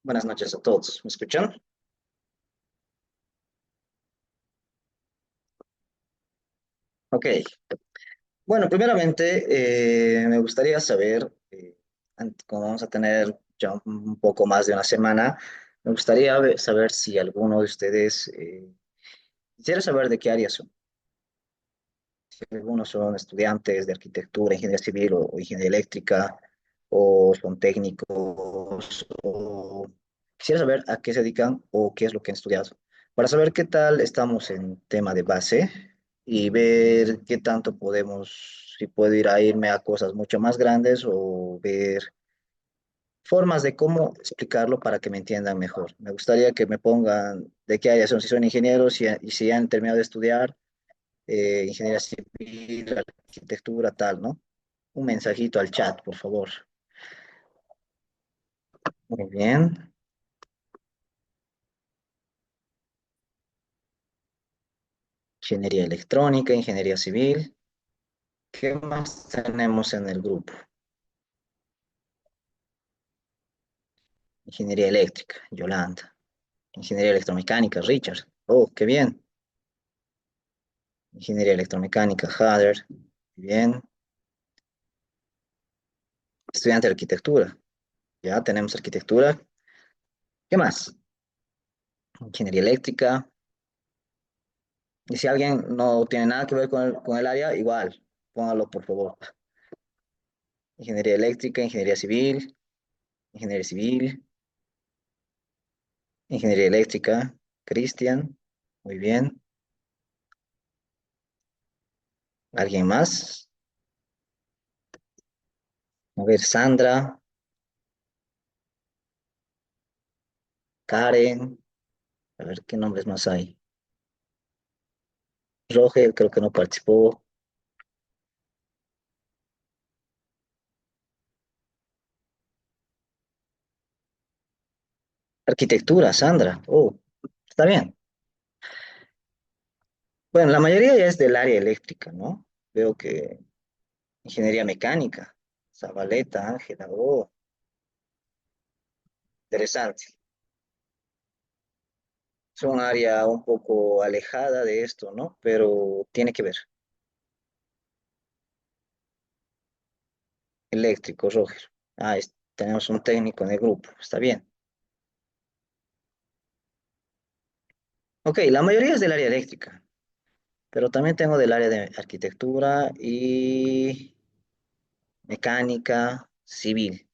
Buenas noches a todos. ¿Me escuchan? Ok. Bueno, primeramente me gustaría saber, como vamos a tener ya un poco más de una semana, me gustaría saber si alguno de ustedes quisiera saber de qué área son. Si algunos son estudiantes de arquitectura, ingeniería civil o ingeniería eléctrica, o son técnicos, o quisiera saber a qué se dedican o qué es lo que han estudiado, para saber qué tal estamos en tema de base y ver qué tanto podemos, si puedo ir a irme a cosas mucho más grandes o ver formas de cómo explicarlo para que me entiendan mejor. Me gustaría que me pongan de qué área son, si son ingenieros y si han terminado de estudiar ingeniería civil, arquitectura, tal, ¿no? Un mensajito al chat, por favor. Muy bien. Ingeniería electrónica, ingeniería civil. ¿Qué más tenemos en el grupo? Ingeniería eléctrica, Yolanda. Ingeniería electromecánica, Richard. Oh, qué bien. Ingeniería electromecánica, Hader. Bien. Estudiante de arquitectura. Ya tenemos arquitectura. ¿Qué más? Ingeniería eléctrica. Y si alguien no tiene nada que ver con el área, igual, póngalo por favor. Ingeniería eléctrica, ingeniería civil, ingeniería eléctrica, Cristian, muy bien. ¿Alguien más? A ver, Sandra, Karen, a ver qué nombres más hay. Roger, creo que no participó. Arquitectura, Sandra, oh, está bien. Bueno, la mayoría ya es del área eléctrica, ¿no? Veo que ingeniería mecánica, Zabaleta, Ángela, oh, interesante. Es un área un poco alejada de esto, ¿no? Pero tiene que ver. Eléctrico, Roger. Ah, tenemos un técnico en el grupo, está bien. Ok, la mayoría es del área eléctrica, pero también tengo del área de arquitectura y mecánica civil.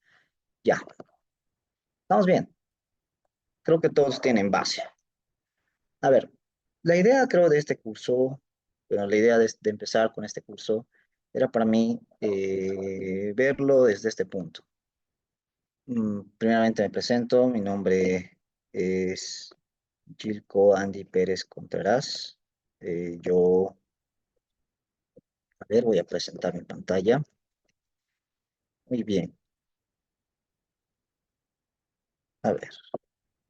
Ya, estamos bien. Creo que todos tienen base. A ver, la idea creo de este curso, bueno, la idea de empezar con este curso era para mí verlo desde este punto. Primeramente me presento, mi nombre es Gilco Andy Pérez Contreras. Yo, a ver, voy a presentar mi pantalla. Muy bien, a ver,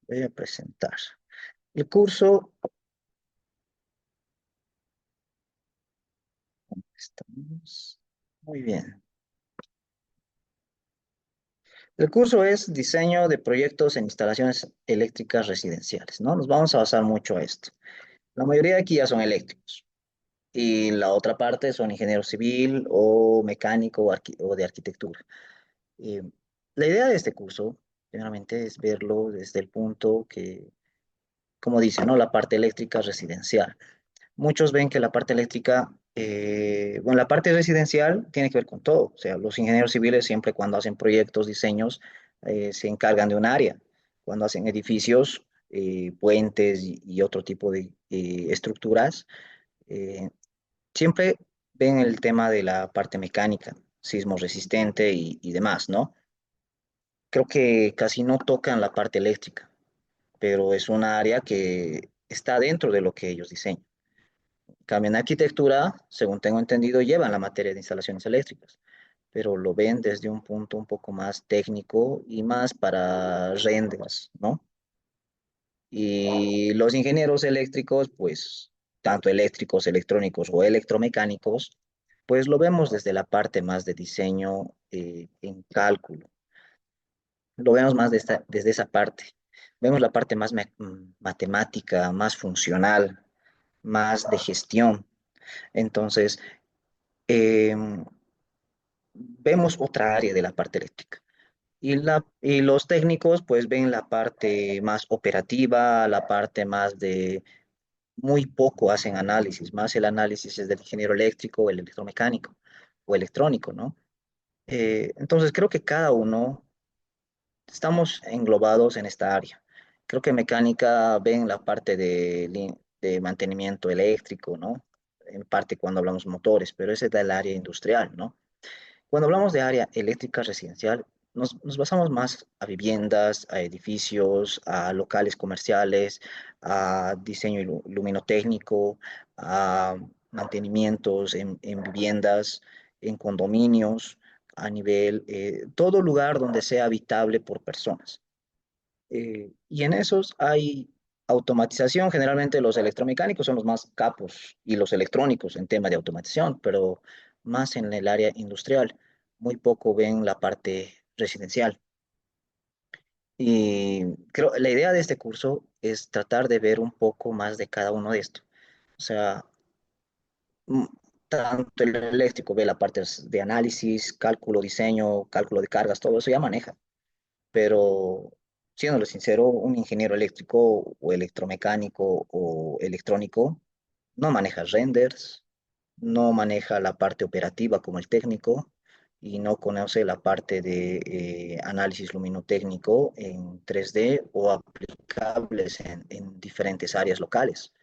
voy a presentar. El curso, estamos, muy bien. El curso es diseño de proyectos en instalaciones eléctricas residenciales, ¿no? Nos vamos a basar mucho a esto. La mayoría de aquí ya son eléctricos y la otra parte son ingeniero civil o mecánico o de arquitectura. Eh, la idea de este curso, generalmente, es verlo desde el punto que, como dice, ¿no? La parte eléctrica residencial. Muchos ven que la parte eléctrica, bueno, la parte residencial tiene que ver con todo. O sea, los ingenieros civiles siempre cuando hacen proyectos, diseños, se encargan de un área. Cuando hacen edificios, puentes y otro tipo de estructuras, eh, siempre ven el tema de la parte mecánica, sismo resistente y demás, ¿no? Creo que casi no tocan la parte eléctrica, pero es una área que está dentro de lo que ellos diseñan. En cambio, en arquitectura, según tengo entendido, llevan la materia de instalaciones eléctricas, pero lo ven desde un punto un poco más técnico y más para renders, ¿no? Y los ingenieros eléctricos, pues, tanto eléctricos, electrónicos o electromecánicos, pues lo vemos desde la parte más de diseño en cálculo. lo vemos más desde esa parte. Vemos la parte más matemática, más funcional, más de gestión. Entonces, em, vemos otra área de la parte eléctrica. Y los técnicos pues ven la parte más operativa, la parte más de muy poco hacen análisis, más el análisis es del ingeniero eléctrico, el electromecánico o electrónico, ¿no? Entonces creo que cada uno estamos englobados en esta área. Creo que mecánica ven la parte de mantenimiento eléctrico, ¿no? En parte cuando hablamos motores, pero esa es del área industrial, ¿no? Cuando hablamos de área eléctrica residencial, nos basamos más a viviendas, a edificios, a locales comerciales, a diseño luminotécnico, a mantenimientos en viviendas, en condominios, a nivel, todo lugar donde sea habitable por personas. Y en esos hay automatización. Generalmente los electromecánicos son los más capos y los electrónicos en tema de automatización, pero más en el área industrial. Muy poco ven la parte residencial. Y creo la idea de este curso es tratar de ver un poco más de cada uno de estos. O sea, mm, tanto el eléctrico ve la parte de análisis, cálculo, diseño, cálculo de cargas, todo eso ya maneja, pero siéndolo sincero, un ingeniero eléctrico o electromecánico o electrónico no maneja renders, no maneja la parte operativa como el técnico y no conoce la parte de análisis luminotécnico en 3D o aplicables en diferentes áreas locales.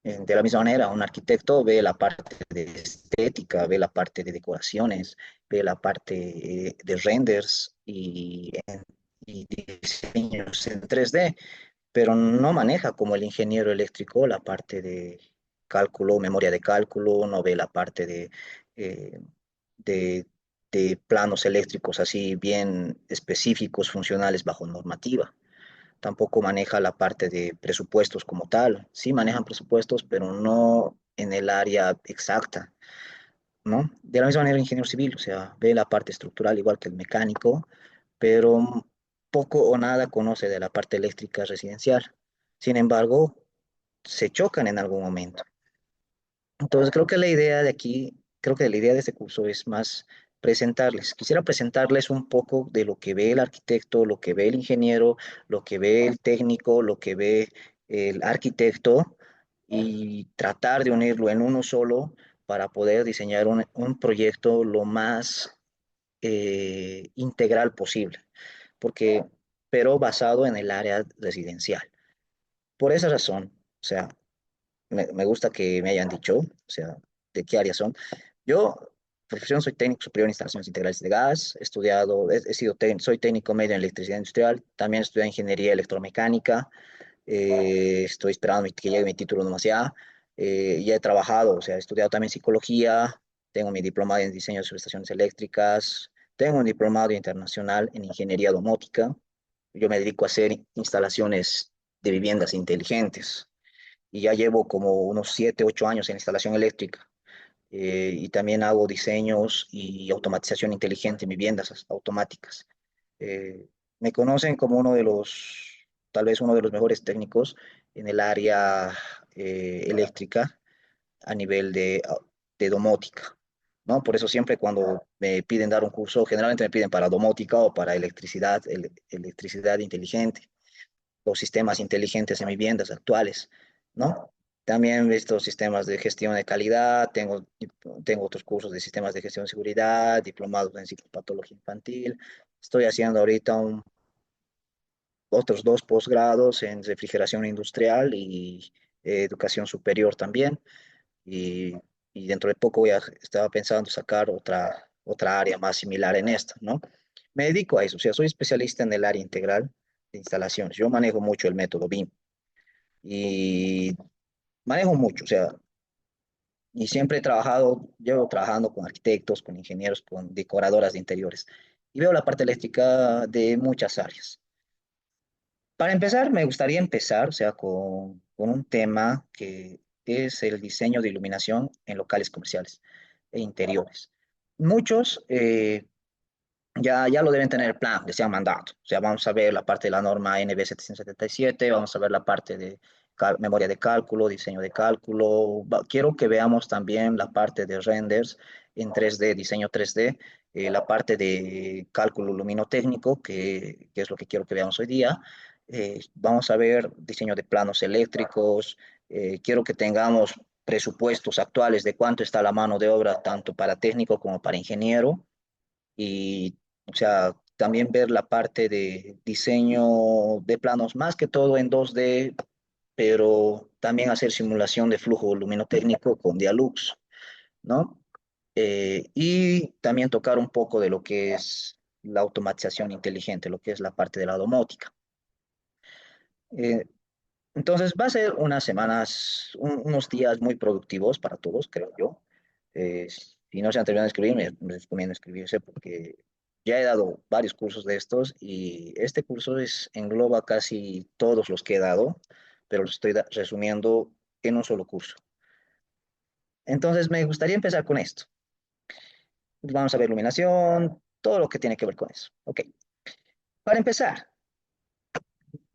De la misma manera, un arquitecto ve la parte de estética, ve la parte de decoraciones, ve la parte de renders y diseños en 3D, pero no maneja como el ingeniero eléctrico la parte de cálculo, memoria de cálculo, no ve la parte eh, de, de planos eléctricos así bien específicos, funcionales bajo normativa. Tampoco maneja la parte de presupuestos como tal. Sí manejan presupuestos, pero no en el área exacta, ¿no? De la misma manera, el ingeniero civil, o sea, ve la parte estructural igual que el mecánico, pero poco o nada conoce de la parte eléctrica residencial. Sin embargo, se chocan en algún momento. Entonces, creo que la idea de aquí, creo que la idea de este curso es más presentarles. Quisiera presentarles un poco de lo que ve el arquitecto, lo que ve el ingeniero, lo que ve el técnico, lo que ve el arquitecto y tratar de unirlo en uno solo para poder diseñar un proyecto lo más integral posible, porque, pero basado en el área residencial. Por esa razón, o sea, me gusta que me hayan dicho, o sea, de qué áreas son. Yo, por profesión, soy técnico superior en instalaciones integrales de gas, he estudiado, he sido soy técnico medio en electricidad industrial, también estudié ingeniería electromecánica, estoy esperando que llegue mi título nomás ya, ya he trabajado, o sea, he estudiado también psicología, tengo mi diplomado en diseño de subestaciones eléctricas, tengo un diplomado internacional en ingeniería domótica, yo me dedico a hacer instalaciones de viviendas inteligentes y ya llevo como unos 7, 8 años en instalación eléctrica. Y también hago diseños y automatización inteligente en viviendas automáticas. Eh, Me conocen como uno de los, tal vez uno de los mejores técnicos en el área eléctrica a nivel de domótica, ¿no? Por eso siempre cuando me piden dar un curso, generalmente me piden para domótica o para electricidad, electricidad inteligente los sistemas inteligentes en viviendas actuales, ¿no? También he visto sistemas de gestión de calidad, tengo otros cursos de sistemas de gestión de seguridad, diplomados en psicopatología infantil. Estoy haciendo ahorita otros dos posgrados en refrigeración industrial y educación superior también. Y, y dentro de poco estaba pensando sacar otra área más similar en esta, ¿no? Me dedico a eso, o sea, soy especialista en el área integral de instalaciones. Yo manejo mucho el método BIM y manejo mucho, o sea, y siempre he trabajado, llevo trabajando con arquitectos, con ingenieros, con decoradoras de interiores y veo la parte eléctrica de muchas áreas. Para empezar, me gustaría empezar, o sea, con un tema que es el diseño de iluminación en locales comerciales e interiores. Muchos ya lo deben tener plan, les han mandado. O sea, vamos a ver la parte de la norma NB777, vamos a ver la parte de memoria de cálculo, diseño de cálculo. Quiero que veamos también la parte de renders en 3D, diseño 3D, la parte de cálculo luminotécnico, que es lo que quiero que veamos hoy día. Vamos a ver diseño de planos eléctricos. Quiero que tengamos presupuestos actuales de cuánto está la mano de obra, tanto para técnico como para ingeniero y, o sea, también ver la parte de diseño de planos, más que todo en 2D, pero también hacer simulación de flujo luminotécnico con Dialux, ¿no? Y también tocar un poco de lo que es la automatización inteligente, lo que es la parte de la domótica. Eh, entonces, va a ser unas semanas, unos días muy productivos para todos, creo yo. Si no se han terminado de escribir, me recomiendo escribirse porque ya he dado varios cursos de estos y este curso engloba casi todos los que he dado, pero los estoy resumiendo en un solo curso. Entonces, me gustaría empezar con esto. Vamos a ver iluminación, todo lo que tiene que ver con eso. Ok, para empezar,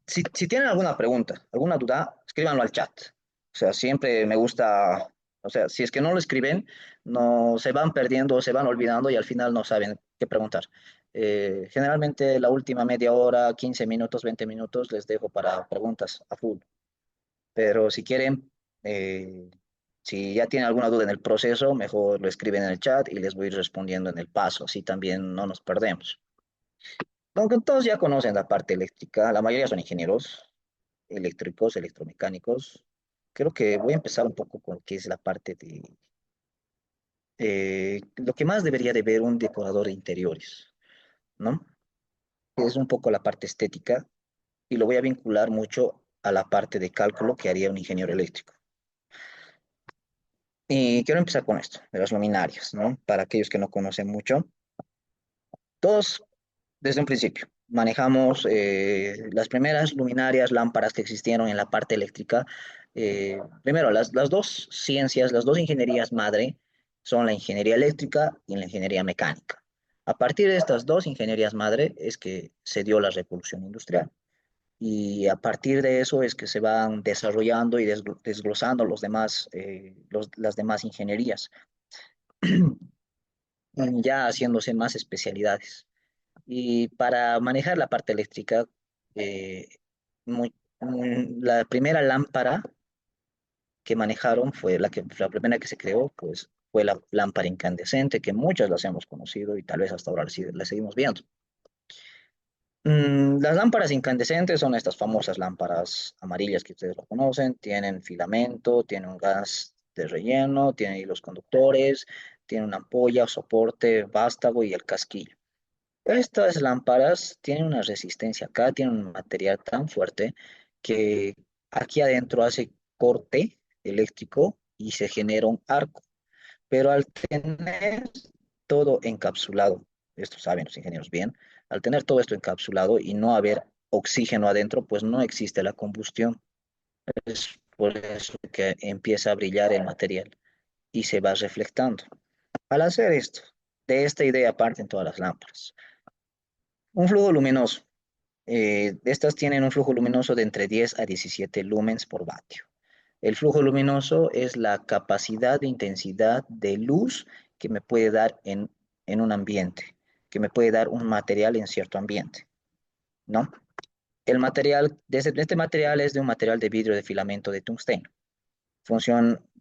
si tienen alguna pregunta, alguna duda, escríbanlo al chat. O sea, siempre me gusta, o sea, si es que no lo escriben, no se van perdiendo, se van olvidando y al final no saben qué preguntar. Generalmente la última media hora, 15 minutos, 20 minutos les dejo para preguntas a full. Pero si quieren, si ya tienen alguna duda en el proceso, mejor lo escriben en el chat y les voy a ir respondiendo en el paso, así también no nos perdemos. Aunque todos ya conocen la parte eléctrica, la mayoría son ingenieros eléctricos, electromecánicos. Creo que voy a empezar un poco con lo que es la parte de lo que más debería de ver un decorador de interiores, ¿no? Es un poco la parte estética y lo voy a vincular mucho a la parte de cálculo que haría un ingeniero eléctrico. Y quiero empezar con esto, de las luminarias, ¿no? Para aquellos que no conocen mucho. Todos, desde un principio, manejamos las primeras luminarias, lámparas que existieron en la parte eléctrica. Primero, las dos ciencias, las dos ingenierías madre son la ingeniería eléctrica y la ingeniería mecánica. A partir de estas dos ingenierías madre es que se dio la revolución industrial. Y a partir de eso es que se van desarrollando y desglosando las demás ingenierías, ya haciéndose más especialidades. Y para manejar la parte eléctrica, eh, la primera lámpara que manejaron fue la primera que se creó, pues fue la lámpara incandescente, que muchas las hemos conocido y tal vez hasta ahora la seguimos viendo. Las lámparas incandescentes son estas famosas lámparas amarillas que ustedes lo conocen, tienen filamento, tienen un gas de relleno, tienen hilos conductores, tienen una ampolla, soporte, vástago y el casquillo. Estas lámparas tienen una resistencia acá, tienen un material tan fuerte que aquí adentro hace corte eléctrico y se genera un arco. Pero al tener todo encapsulado, esto saben los ingenieros bien, al tener todo esto encapsulado y no haber oxígeno adentro, pues no existe la combustión. Es por eso que empieza a brillar el material y se va reflectando. Al hacer esto, de esta idea parten todas las lámparas. Un flujo luminoso. Estas tienen un flujo luminoso de entre 10 a 17 lumens por vatio. El flujo luminoso es la capacidad de intensidad de luz que me puede dar en un ambiente, que me puede dar un material en cierto ambiente, ¿no? El material, este material es de un material de vidrio de filamento de tungsteno.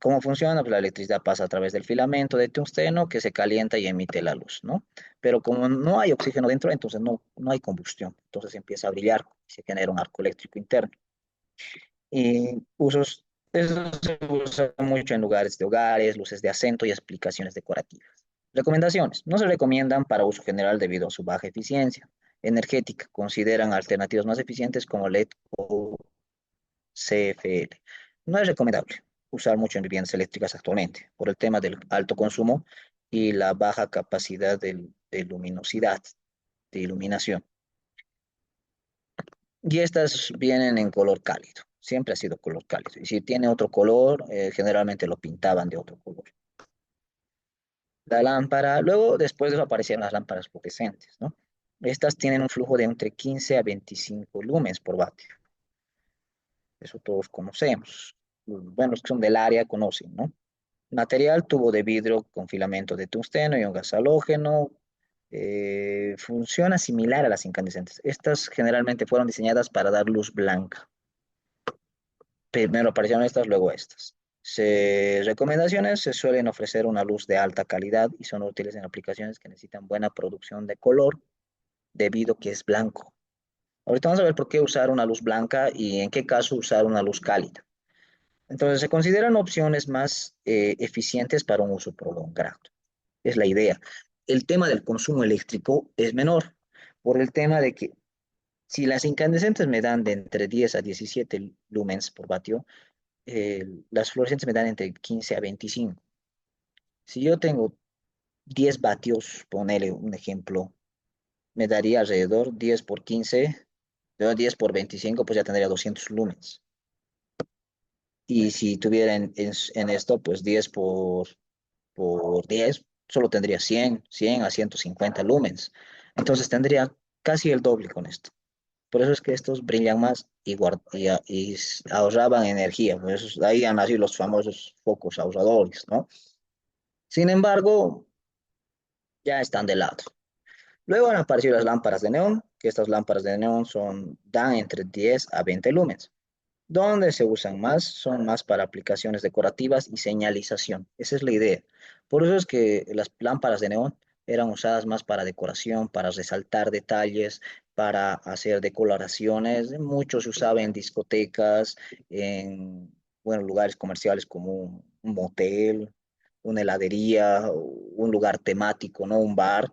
¿Cómo funciona? Pues la electricidad pasa a través del filamento de tungsteno que se calienta y emite la luz, ¿no? Pero como no hay oxígeno dentro, entonces no hay combustión. Entonces empieza a brillar y se genera un arco eléctrico interno. Y eso se usa mucho en lugares de hogares, luces de acento y explicaciones decorativas. Recomendaciones. No se recomiendan para uso general debido a su baja eficiencia energética. Consideran alternativas más eficientes como LED o CFL. No es recomendable usar mucho en viviendas eléctricas actualmente por el tema del alto consumo y la baja capacidad de luminosidad, de iluminación. Y estas vienen en color cálido. Siempre ha sido color cálido. Y si tiene otro color, generalmente lo pintaban de otro color. La lámpara, luego después de eso aparecieron las lámparas fluorescentes, ¿no? Estas tienen un flujo de entre 15 a 25 lumens por vatio. Eso todos conocemos. Bueno, los que son del área conocen, ¿no? Material, tubo de vidrio con filamento de tungsteno y un gas halógeno. Funciona similar a las incandescentes. Estas generalmente fueron diseñadas para dar luz blanca. Primero aparecieron estas, luego estas. Recomendaciones: se suelen ofrecer una luz de alta calidad y son útiles en aplicaciones que necesitan buena producción de color debido a que es blanco. Ahorita vamos a ver por qué usar una luz blanca y en qué caso usar una luz cálida. Entonces, se consideran opciones más eficientes para un uso prolongado. Es la idea. El tema del consumo eléctrico es menor por el tema de que si las incandescentes me dan de entre 10 a 17 lumens por vatio, las fluorescentes me dan entre 15 a 25. Si yo tengo 10 vatios, ponele un ejemplo, me daría alrededor 10 por 15, luego 10 por 25, pues ya tendría 200 lumens. Y si tuviera en esto, pues 10 por 10, solo tendría 100 a 150 lumens. Entonces tendría casi el doble con esto. Por eso es que estos brillan más y ahorraban energía. Por eso ahí han nacido los famosos focos ahorradores, ¿no? Sin embargo, ya están de lado. Luego han aparecido las lámparas de neón, que estas lámparas de neón dan entre 10 a 20 lumens. Donde se usan más son más para aplicaciones decorativas y señalización. Esa es la idea. Por eso es que las lámparas de neón eran usadas más para decoración, para resaltar detalles, para hacer decoloraciones. Mucho se usaba en discotecas, en bueno, lugares comerciales como un motel, una heladería, un lugar temático, ¿no? Un bar,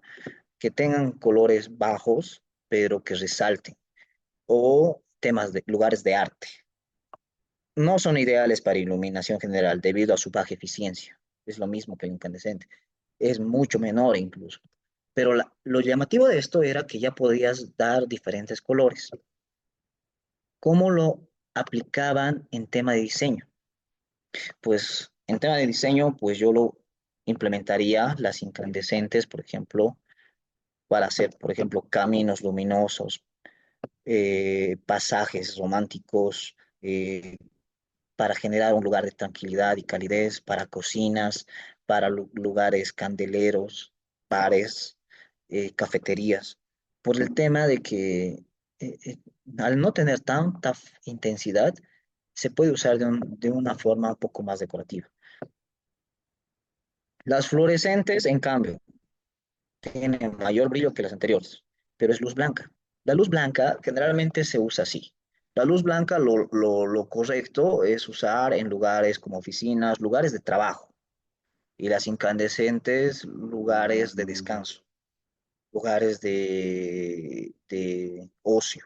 que tengan colores bajos, pero que resalten. O temas de lugares de arte. No son ideales para iluminación general debido a su baja eficiencia. Es lo mismo que el incandescente. Es mucho menor incluso. Pero lo llamativo de esto era que ya podías dar diferentes colores. ¿Cómo lo aplicaban en tema de diseño? Pues en tema de diseño, pues yo lo implementaría las incandescentes, por ejemplo, para hacer, por ejemplo, caminos luminosos, pasajes románticos, para generar un lugar de tranquilidad y calidez, para cocinas, para lugares candeleros, bares, cafeterías, por el tema de que eh, eh, al no tener tanta intensidad, se puede usar de una forma un poco más decorativa. Las fluorescentes, en cambio, tienen mayor brillo que las anteriores, pero es luz blanca. La luz blanca generalmente se usa así. La luz blanca lo correcto es usar en lugares como oficinas, lugares de trabajo, y las incandescentes, lugares de descanso, lugares de ocio,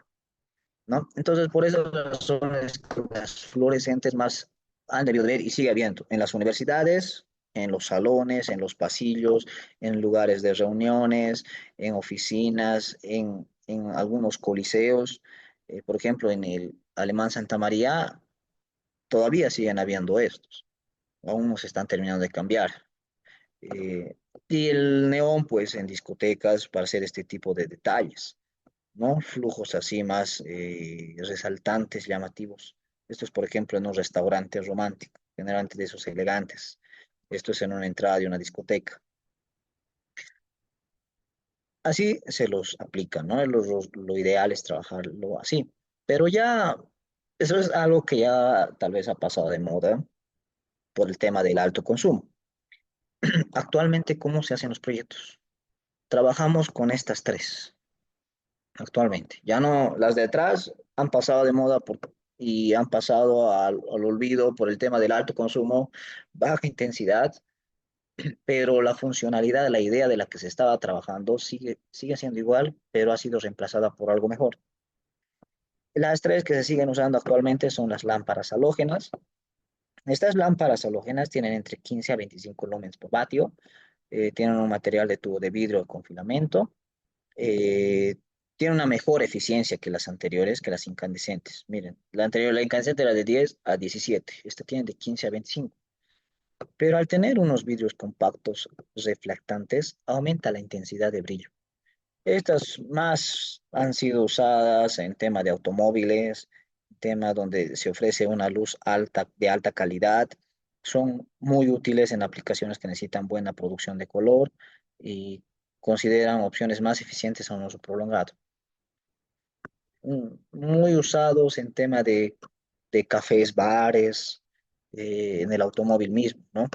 ¿no? Entonces, por esas razones, las fluorescentes más han debido ver y sigue habiendo en las universidades, en los salones, en los pasillos, en lugares de reuniones, en oficinas, en algunos coliseos. Por ejemplo, en el Alemán Santa María todavía siguen habiendo estos. Aún no se están terminando de cambiar. Eh, y el neón, pues, en discotecas para hacer este tipo de detalles, ¿no? Flujos así más resaltantes, llamativos. Esto es, por ejemplo, en un restaurante romántico, generalmente de esos elegantes. Esto es en una entrada de una discoteca. Así se los aplica, ¿no? Lo ideal es trabajarlo así. Pero ya, eso es algo que ya tal vez ha pasado de moda por el tema del alto consumo. Actualmente, ¿cómo se hacen los proyectos? Trabajamos con estas tres. Actualmente. Ya no, las de atrás han pasado de moda y han pasado al olvido por el tema del alto consumo, baja intensidad, pero la funcionalidad, la idea de la que se estaba trabajando sigue siendo igual, pero ha sido reemplazada por algo mejor. Las tres que se siguen usando actualmente son las lámparas halógenas. Estas lámparas halógenas tienen entre 15 a 25 lumens por vatio, tienen un material de tubo de vidrio con filamento, eh, tiene una mejor eficiencia que las anteriores, que las incandescentes. Miren, la incandescente era de 10 a 17, esta tiene de 15 a 25. pero al tener unos vidrios compactos reflectantes, aumenta la intensidad de brillo. Estas más han sido usadas en tema de automóviles, tema donde se ofrece una luz alta, de alta calidad. Son muy útiles en aplicaciones que necesitan buena producción de color y consideran opciones más eficientes a un uso prolongado. Muy usados en tema de cafés, bares, en el automóvil mismo, ¿no?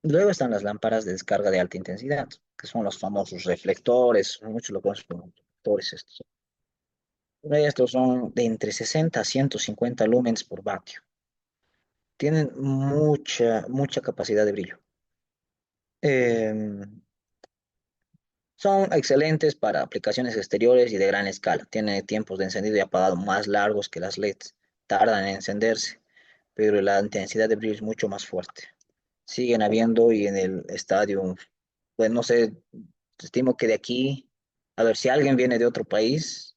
Luego están las lámparas de descarga de alta intensidad, que son los famosos reflectores, muchos lo conocen como reflectores estos. Estos son de entre 60 a 150 lumens por vatio. Tienen mucha capacidad de brillo. Em, Son excelentes para aplicaciones exteriores y de gran escala. Tienen tiempos de encendido y apagado más largos que las LEDs. Tardan en encenderse, pero la intensidad de brillo es mucho más fuerte. Siguen habiendo y en el estadio, pues no sé, estimo que de aquí, a ver si alguien viene de otro país,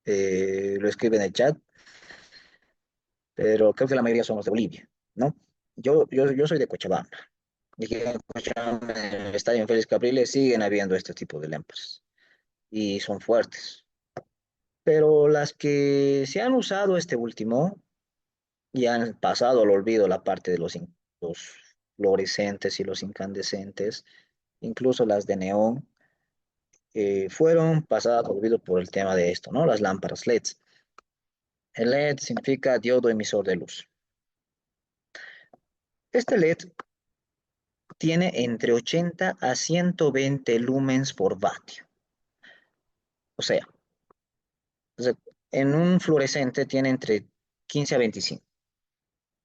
lo escribe en el chat, pero creo que la mayoría somos de Bolivia, ¿no? Yo soy de Cochabamba. Y que en Cochabamba, en el estadio Félix Capriles, siguen habiendo este tipo de lámparas y son fuertes. Pero las que se han usado este último y han pasado al olvido la parte de los fluorescentes y los incandescentes, incluso las de neón, fueron pasadas al olvido por el tema de esto, ¿no? Las lámparas LEDs. El LED significa diodo emisor de luz. Este LED tiene entre 80 a 120 lumens por vatio. O sea, en un fluorescente tiene entre 15 a 25.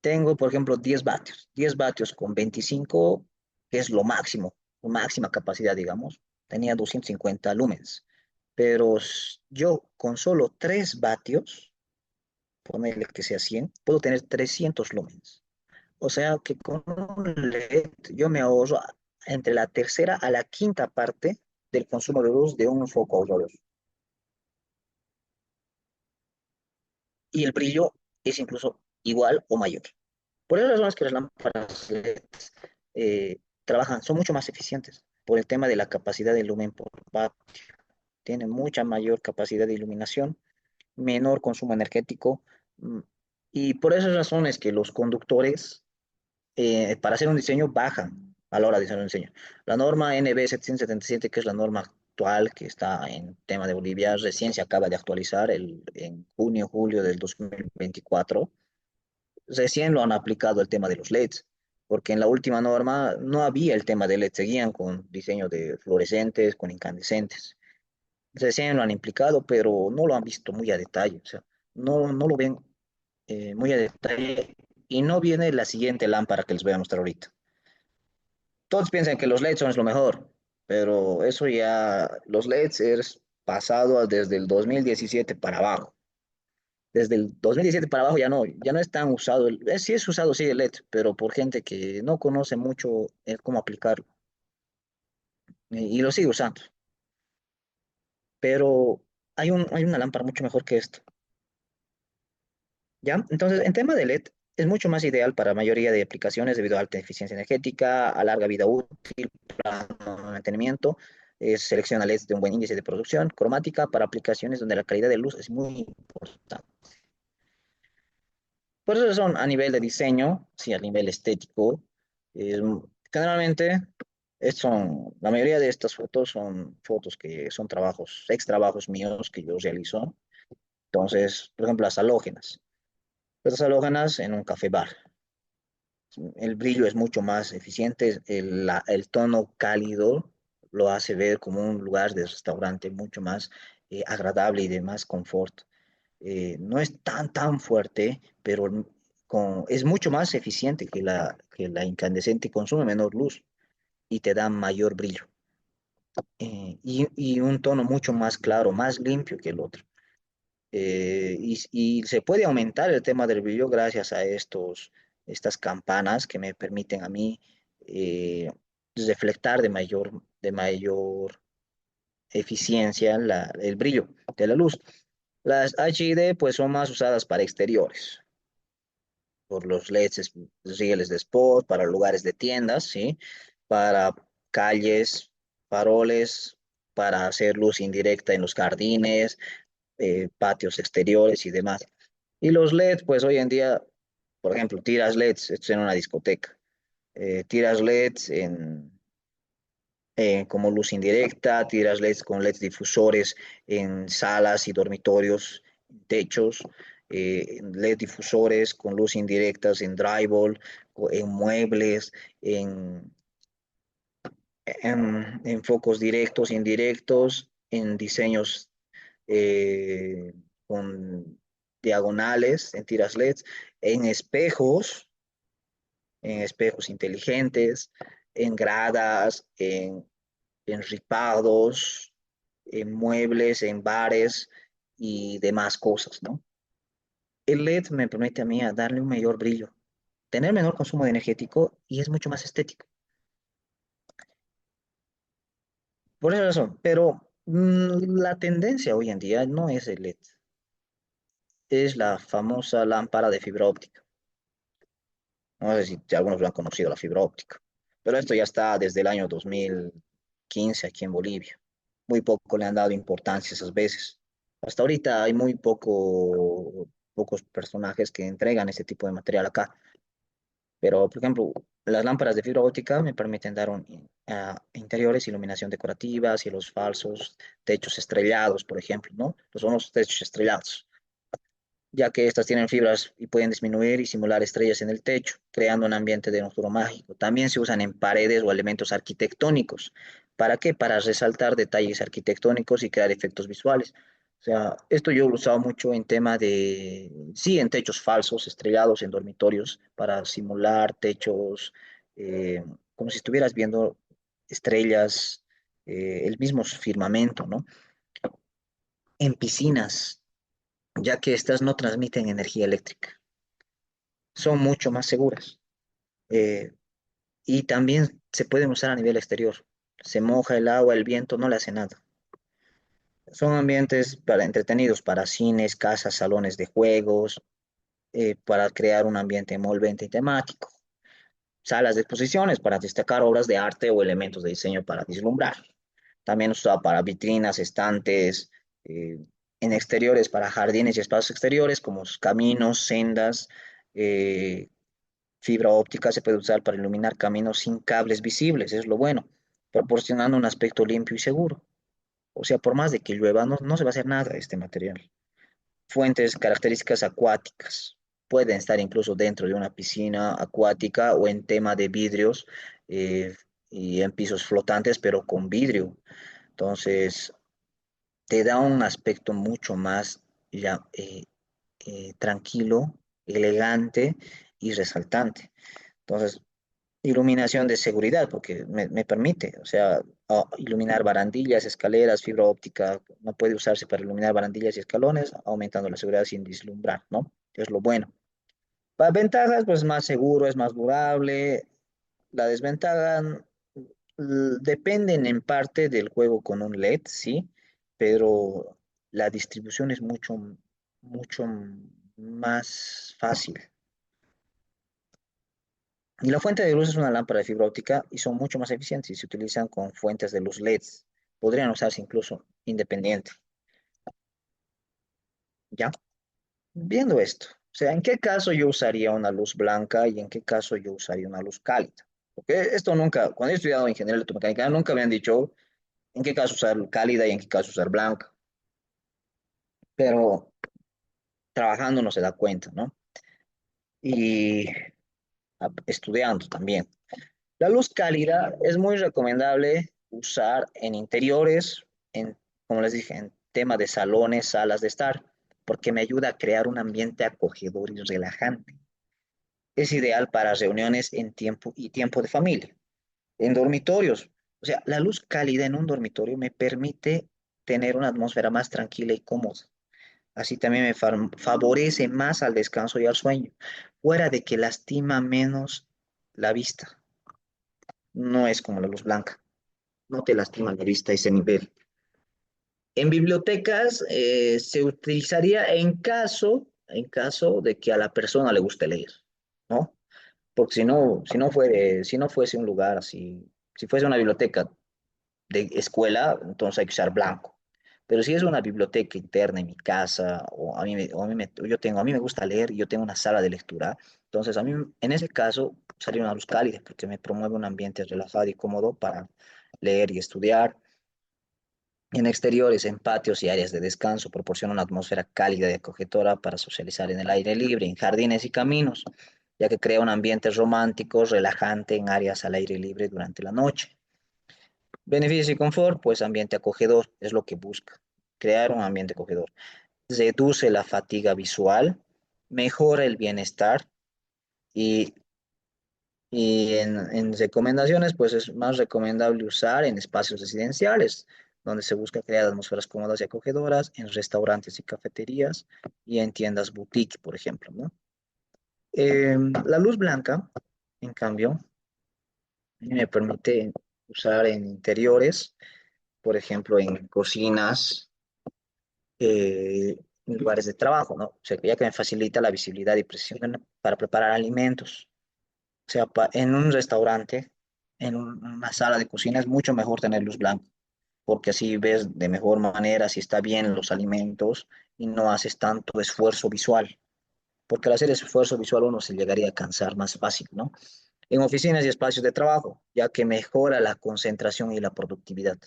Tengo, por ejemplo, 10 vatios. 10 vatios con 25, que es lo máximo, máxima capacidad, digamos. Tenía 250 lumens. Pero yo con solo 3 vatios, ponerle que sea 100, puedo tener 300 lumens. O sea que con un LED yo me ahorro entre la tercera a la quinta parte del consumo de luz de un foco aurorioso. Y el brillo es incluso igual o mayor. Por esas razones que las lámparas LED trabajan, son mucho más eficientes por el tema de la capacidad de lumen por vatio. Tienen mucha mayor capacidad de iluminación, menor consumo energético, mm, y por esas razones que los conductores para hacer un diseño bajan a la hora de hacer un diseño. La norma NB 777, que es la norma actual que está en tema de Bolivia, recién se acaba de actualizar en junio, julio del 2024. Recién lo han aplicado el tema de los LEDs, porque en la última norma no había el tema de LED, seguían con diseño de fluorescentes, con incandescentes. Recién lo han implicado, pero no lo han visto muy a detalle, o sea, no lo ven muy a detalle y no viene la siguiente lámpara que les voy a mostrar ahorita. Todos piensan que los LEDs son lo mejor, pero eso ya, los LEDs es pasado desde el 2017 para abajo. Desde el 2017 para abajo ya no es tan usado. Sí es usado, sí, el LED, pero por gente que no conoce mucho cómo aplicarlo y lo sigue usando. Pero hay una lámpara mucho mejor que esto, ¿ya? Entonces, en tema de LED, es mucho más ideal para la mayoría de aplicaciones debido a alta eficiencia energética, a larga vida útil, mantenimiento. Selecciona LEDs de un buen índice de producción, cromática para aplicaciones donde la calidad de luz es muy importante. Por eso son a nivel de diseño, sí, a nivel estético. eh, Generalmente, la mayoría de estas fotos son fotos que son trabajos, ex trabajos míos que yo realizo. Entonces, por ejemplo, las halógenas. Las halógenas en un café bar. El brillo es mucho más eficiente, el tono cálido lo hace ver como un lugar de restaurante mucho más agradable y de más confort. No es tan fuerte, pero es mucho más eficiente que la incandescente y consume menor luz y te da mayor brillo. Y un tono mucho más claro, más limpio que el otro. Y se puede aumentar el tema del brillo gracias a estas campanas que me permiten a mí eh, reflectar de mayor eficiencia el brillo de la luz. Las HID pues son más usadas para exteriores. por los LEDs, rieles de spot, para lugares de tiendas, ¿sí? Para calles, faroles, para hacer luz indirecta en los jardines, patios exteriores y demás. Y los LEDs, pues hoy en día, por ejemplo, tiras LEDs, esto es en una discoteca, tiras LEDs como luz indirecta, tiras LEDs con LEDs difusores en salas y dormitorios, techos, LED difusores con luz indirectas en drywall, en muebles, en, en focos directos, indirectos, en diseños con diagonales, en tiras LEDs, en espejos inteligentes, en gradas, en ripados, en muebles, en bares y demás cosas, ¿no? El LED me permite a mí a darle un mayor brillo, tener menor consumo de energético y es mucho más estético. Por esa razón, pero la tendencia hoy en día no es el LED, es la famosa lámpara de fibra óptica. No sé si algunos lo han conocido, la fibra óptica, pero esto ya está desde el año 2015 aquí en Bolivia. Muy poco le han dado importancia esas veces. Hasta ahorita hay pocos personajes que entregan este tipo de material acá. Pero, por ejemplo, las lámparas de fibra óptica me permiten dar interiores, iluminación decorativa, cielos falsos, techos estrellados, por ejemplo, ¿no? Son los techos estrellados, ya que estas tienen fibras y pueden disminuir y simular estrellas en el techo, creando un ambiente de nocturno mágico. También se usan en paredes o elementos arquitectónicos. ¿Para qué? Para resaltar detalles arquitectónicos y crear efectos visuales. O sea, esto yo lo he usado mucho en tema de, sí, en techos falsos, estrellados, en dormitorios, para simular techos, eh, como si estuvieras viendo estrellas, el mismo firmamento, ¿no? En piscinas, ya que estas no transmiten energía eléctrica, son mucho más seguras. Eh, y también se pueden usar a nivel exterior. Se moja el agua, el viento no le hace nada. Son ambientes para entretenidos, para cines, casas, salones de juegos, para crear un ambiente envolvente y temático. Salas de exposiciones para destacar obras de arte o elementos de diseño para vislumbrar. También usado para vitrinas, estantes, eh, en exteriores para jardines y espacios exteriores como caminos, sendas, eh, fibra óptica se puede usar para iluminar caminos sin cables visibles, es lo bueno, proporcionando un aspecto limpio y seguro. O sea, por más de que llueva, no se va a hacer nada de este material. Fuentes, características acuáticas. Pueden estar incluso dentro de una piscina acuática o en tema de vidrios eh, y en pisos flotantes, pero con vidrio. Entonces, te da un aspecto mucho más ya, tranquilo, elegante y resaltante. Entonces, iluminación de seguridad, porque me permite, o sea, iluminar barandillas, escaleras, fibra óptica, no puede usarse para iluminar barandillas y escalones, aumentando la seguridad sin vislumbrar, ¿no? Es lo bueno. Para ventajas, pues más seguro, es más durable. La desventaja dependen en parte del juego con un LED, sí, pero la distribución es mucho más fácil. Y la fuente de luz es una lámpara de fibra óptica y son mucho más eficientes y se utilizan con fuentes de luz LEDs. Podrían usarse incluso independiente. ¿Ya? Viendo esto, o sea, ¿en qué caso yo usaría una luz blanca y en qué caso yo usaría una luz cálida? Porque esto nunca, cuando he estudiado ingeniería electromecánica, nunca me han dicho en qué caso usar cálida y en qué caso usar blanca. Pero trabajando uno se da cuenta, ¿no? Y estudiando también. La luz cálida es muy recomendable usar en interiores, como les dije, en tema de salones, salas de estar, porque me ayuda a crear un ambiente acogedor y relajante. Es ideal para reuniones en tiempo de familia. En dormitorios, o sea, la luz cálida en un dormitorio me permite tener una atmósfera más tranquila y cómoda. Así también me favorece más al descanso y al sueño, fuera de que lastima menos la vista. No es como la luz blanca. No te lastima la vista a ese nivel. En bibliotecas se utilizaría en caso de que a la persona le guste leer. ¿no? Porque si no fuese un lugar así, si fuese una biblioteca de escuela, entonces hay que usar blanco. Pero si es una biblioteca interna en mi casa, o a mí me gusta leer y yo tengo una sala de lectura, entonces a mí en ese caso sería una luz cálida porque me promueve un ambiente relajado y cómodo para leer y estudiar. En exteriores, en patios y áreas de descanso, proporciona una atmósfera cálida y acogedora para socializar en el aire libre, en jardines y caminos, ya que crea un ambiente romántico, relajante en áreas al aire libre durante la noche. Beneficios y confort, pues ambiente acogedor es lo que busca, crear un ambiente acogedor. Reduce la fatiga visual, mejora el bienestar y, en recomendaciones, pues es más recomendable usar en espacios residenciales, donde se busca crear atmósferas cómodas y acogedoras, en restaurantes y cafeterías y en tiendas boutique, por ejemplo, ¿no? La luz blanca, en cambio, me permite usar en interiores, por ejemplo, en cocinas, en lugares de trabajo, ¿no? O sea, ya que me facilita la visibilidad y precisión para preparar alimentos. O sea, en un restaurante, una sala de cocina es mucho mejor tener luz blanca, porque así ves de mejor manera si está bien los alimentos y no haces tanto esfuerzo visual, porque al hacer ese esfuerzo visual uno se llegaría a cansar más fácil, ¿no? En oficinas y espacios de trabajo, ya que mejora la concentración y la productividad.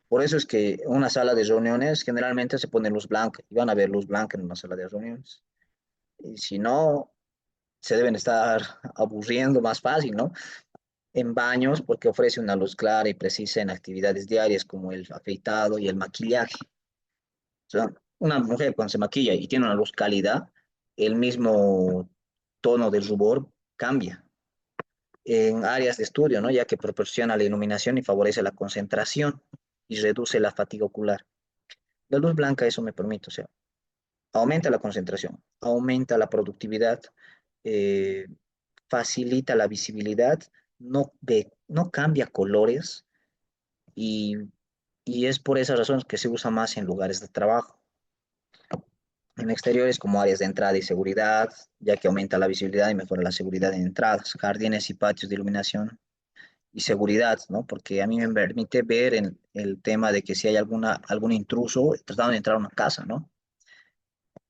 Por eso es que una sala de reuniones generalmente se pone luz blanca y van a ver luz blanca en una sala de reuniones. Y si no, se deben estar aburriendo más fácil, ¿no? En baños, porque ofrece una luz clara y precisa en actividades diarias como el afeitado y el maquillaje. O sea, una mujer cuando se maquilla y tiene una luz cálida, el mismo tono del rubor cambia. En áreas de estudio, ¿no? Ya que proporciona la iluminación y favorece la concentración y reduce la fatiga ocular. La luz blanca eso me permite, o sea, aumenta la concentración, aumenta la productividad, eh, facilita la visibilidad, no cambia colores y, y es por esa razón que se usa más en lugares de trabajo. En exteriores como áreas de entrada y seguridad, ya que aumenta la visibilidad y mejora la seguridad en entradas, jardines y patios de iluminación y seguridad, ¿no? Porque a mí me permite ver en el tema de que si hay algún intruso tratando de entrar a una casa, ¿no?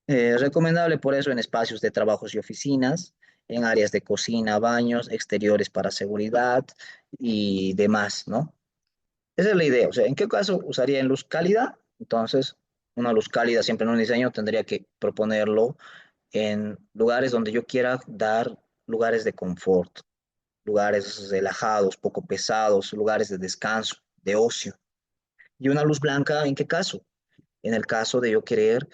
Recomendable por eso en espacios de trabajos y oficinas, en áreas de cocina, baños, exteriores para seguridad y demás, ¿no? Esa es la idea. O sea, ¿en qué caso usaría en luz cálida? Entonces, una luz cálida siempre en un diseño tendría que proponerlo en lugares donde yo quiera dar lugares de confort, lugares relajados, poco pesados, lugares de descanso, de ocio. ¿Y una luz blanca en qué caso? En el caso de yo querer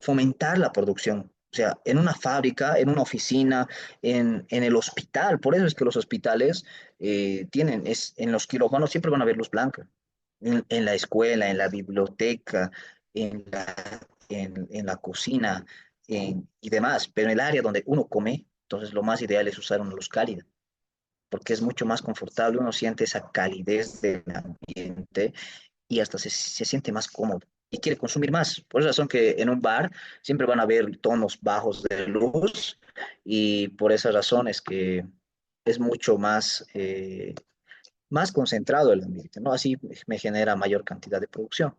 fomentar la producción. O sea, en una fábrica, en una oficina, en el hospital. Por eso es que los hospitales en los quirófanos siempre van a ver luz blanca. En la escuela, en la biblioteca, en en la cocina y demás. Pero en el área donde uno come, entonces lo más ideal es usar una luz cálida, porque es mucho más confortable, uno siente esa calidez del ambiente y hasta se siente más cómodo y quiere consumir más. Por esa razón que en un bar siempre van a haber tonos bajos de luz y por esa razón es que es mucho más concentrado el ambiente, ¿no? Así me genera mayor cantidad de producción.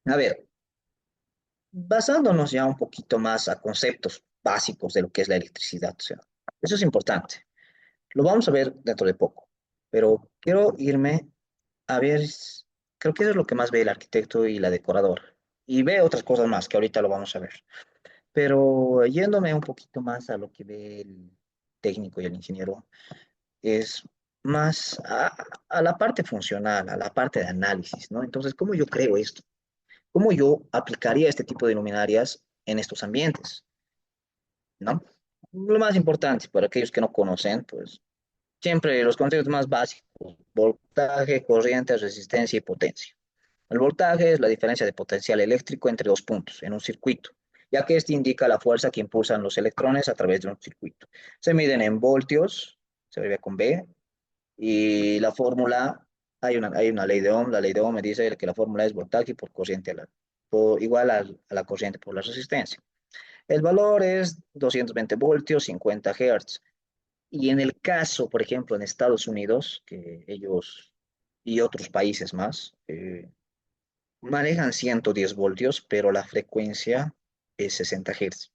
A ver, basándonos ya un poquito más a conceptos básicos de lo que es la electricidad, o sea, eso es importante. Lo vamos a ver dentro de poco, pero quiero irme a ver, creo que eso es lo que más ve el arquitecto y la decoradora. Y ve otras cosas más que ahorita lo vamos a ver. Pero yéndome un poquito más a lo que ve el técnico y el ingeniero, es más a la parte funcional, a la parte de análisis, ¿no? Entonces, ¿cómo yo creo esto? ¿Cómo yo aplicaría este tipo de luminarias en estos ambientes, ¿no? Lo más importante para aquellos que no conocen, pues siempre los conceptos más básicos, voltaje, corriente, resistencia y potencia. El voltaje es la diferencia de potencial eléctrico entre dos puntos en un circuito, ya que este indica la fuerza que impulsan los electrones a través de un circuito. Se miden en voltios, se abrevia con V, y la fórmula, hay una ley de Ohm, la ley de Ohm me dice que la fórmula es voltaje por corriente alargada. igual a la corriente por la resistencia. El valor es 220 voltios, 50 Hz. Y en el caso, por ejemplo, en Estados Unidos, que ellos y otros países más manejan 110 voltios, pero la frecuencia es 60 Hz.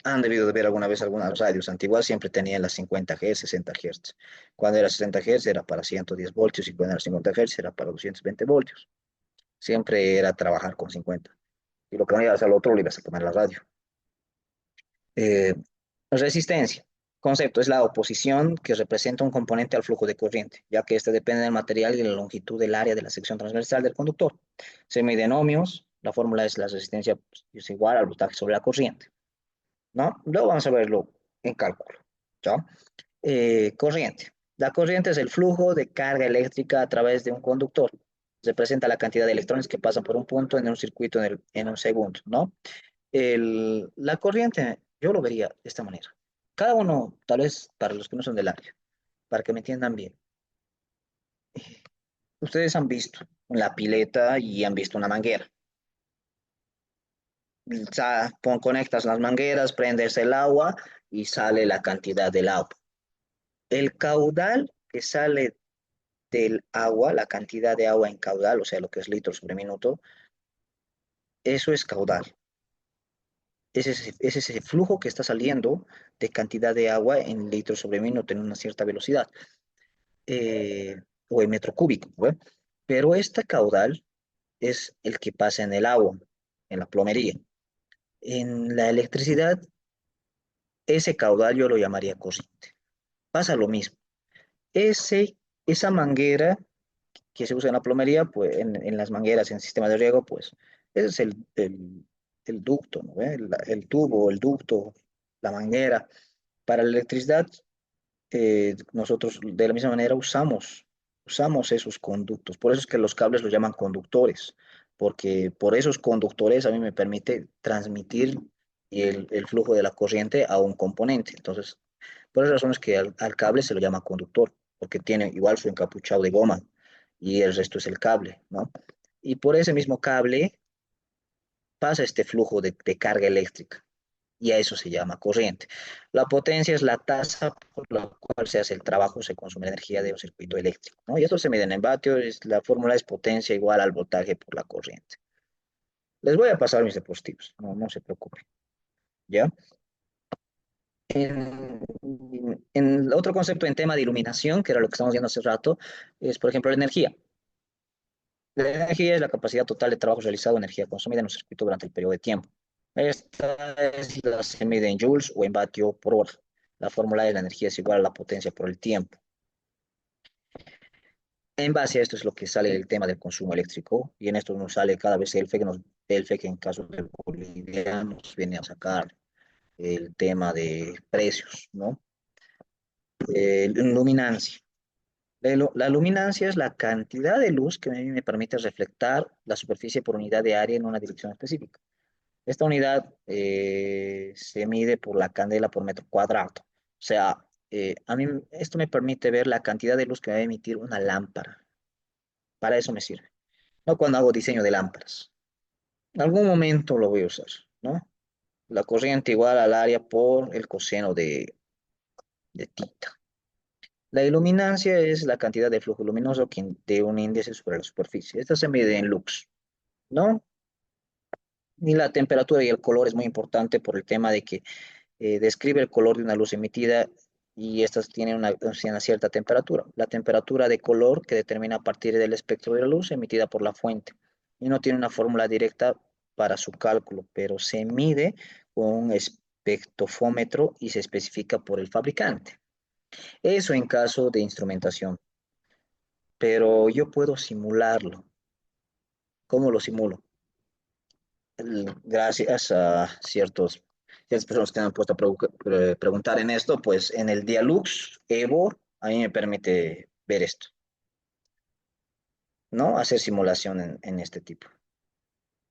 Han debido de ver alguna vez algunas radios antiguas, siempre tenían las 50 Hz, 60 Hz. Cuando era 60 Hz era para 110 voltios y cuando era 50 Hz era para 220 voltios. Siempre era trabajar con 50. Y lo que no ibas al otro, le ibas a poner la radio. Eh, Resistencia. Concepto es la oposición que representa un componente al flujo de corriente, ya que este depende del material y de la longitud del área de la sección transversal del conductor. Se mide en ohmios, la fórmula es la resistencia pues, es igual al voltaje sobre la corriente, ¿no? Luego vamos a verlo en cálculo, ¿ya? Corriente. La corriente es el flujo de carga eléctrica a través de un conductor. Representa la cantidad de electrones que pasan por un punto en un circuito en un segundo, ¿no? La corriente, yo lo vería de esta manera. Cada uno, tal vez para los que no son del área, para que me entiendan bien. Ustedes han visto la pileta y han visto una manguera. Conectas las mangueras, prendes el agua y sale la cantidad del agua. El caudal que sale del agua, la cantidad de agua en caudal, o sea, lo que es litros sobre minuto, eso es caudal. Es ese flujo que está saliendo de cantidad de agua en litros sobre minuto en una cierta velocidad, eh, o en metro cúbico, ¿ve? Pero este caudal es el que pasa en el agua, en la plomería. En la electricidad, ese caudal yo lo llamaría corriente. Pasa lo mismo. Esa manguera que se usa en la plomería, pues en las mangueras, en sistemas de riego, pues ese es el ducto, ¿no? El tubo, el ducto, la manguera. Para la electricidad, nosotros de la misma manera usamos esos conductos. Por eso es que los cables los llaman conductores, porque por esos conductores a mí me permite transmitir el flujo de la corriente a un componente. Entonces, por esas razones que al cable se lo llama conductor, porque tiene igual su encapuchado de goma y el resto es el cable, ¿no? Y por ese mismo cable pasa este flujo de carga eléctrica y a eso se llama corriente. La potencia es la tasa por la cual se hace el trabajo, se consume la energía de un circuito eléctrico, ¿no? Y esto se mide en vatios, la fórmula es potencia igual al voltaje por la corriente. Les voy a pasar mis diapositivas, no se preocupen, ¿ya? En otro concepto en tema de iluminación, que era lo que estamos viendo hace rato, es, por ejemplo, la energía. La energía es la capacidad total de trabajo realizado, energía consumida en un circuito durante el periodo de tiempo. Esta es la se mide en joules o en vatio por hora. La fórmula de la energía es igual a la potencia por el tiempo. En base a esto es lo que sale el tema del consumo eléctrico y en esto nos sale cada vez el FE que en caso de Bolivia nos viene a sacar el tema de precios, ¿no? Luminancia. La luminancia es la cantidad de luz que a mí me permite reflectar la superficie por unidad de área en una dirección específica. Esta unidad se mide por la candela por metro cuadrado. O sea, a mí esto me permite ver la cantidad de luz que va a emitir una lámpara. Para eso me sirve. No cuando hago diseño de lámparas. En algún momento lo voy a usar, ¿no? La corriente igual al área por el coseno de tita. La iluminancia es la cantidad de flujo luminoso de un índice sobre la superficie. Esta se mide en lux, ¿no? Y la temperatura y el color es muy importante por el tema de que describe el color de una luz emitida y estas tienen una cierta temperatura. La temperatura de color que determina a partir del espectro de la luz emitida por la fuente. Y no tiene una fórmula directa para su cálculo, pero se mide con un espectrofómetro y se especifica por el fabricante. Eso en caso de instrumentación, pero yo puedo simularlo. ¿Cómo lo simulo? Gracias a ciertas personas que me han puesto a preguntar en esto, pues en el Dialux Evo a mí me permite ver esto, ¿no? Hacer simulación en este tipo.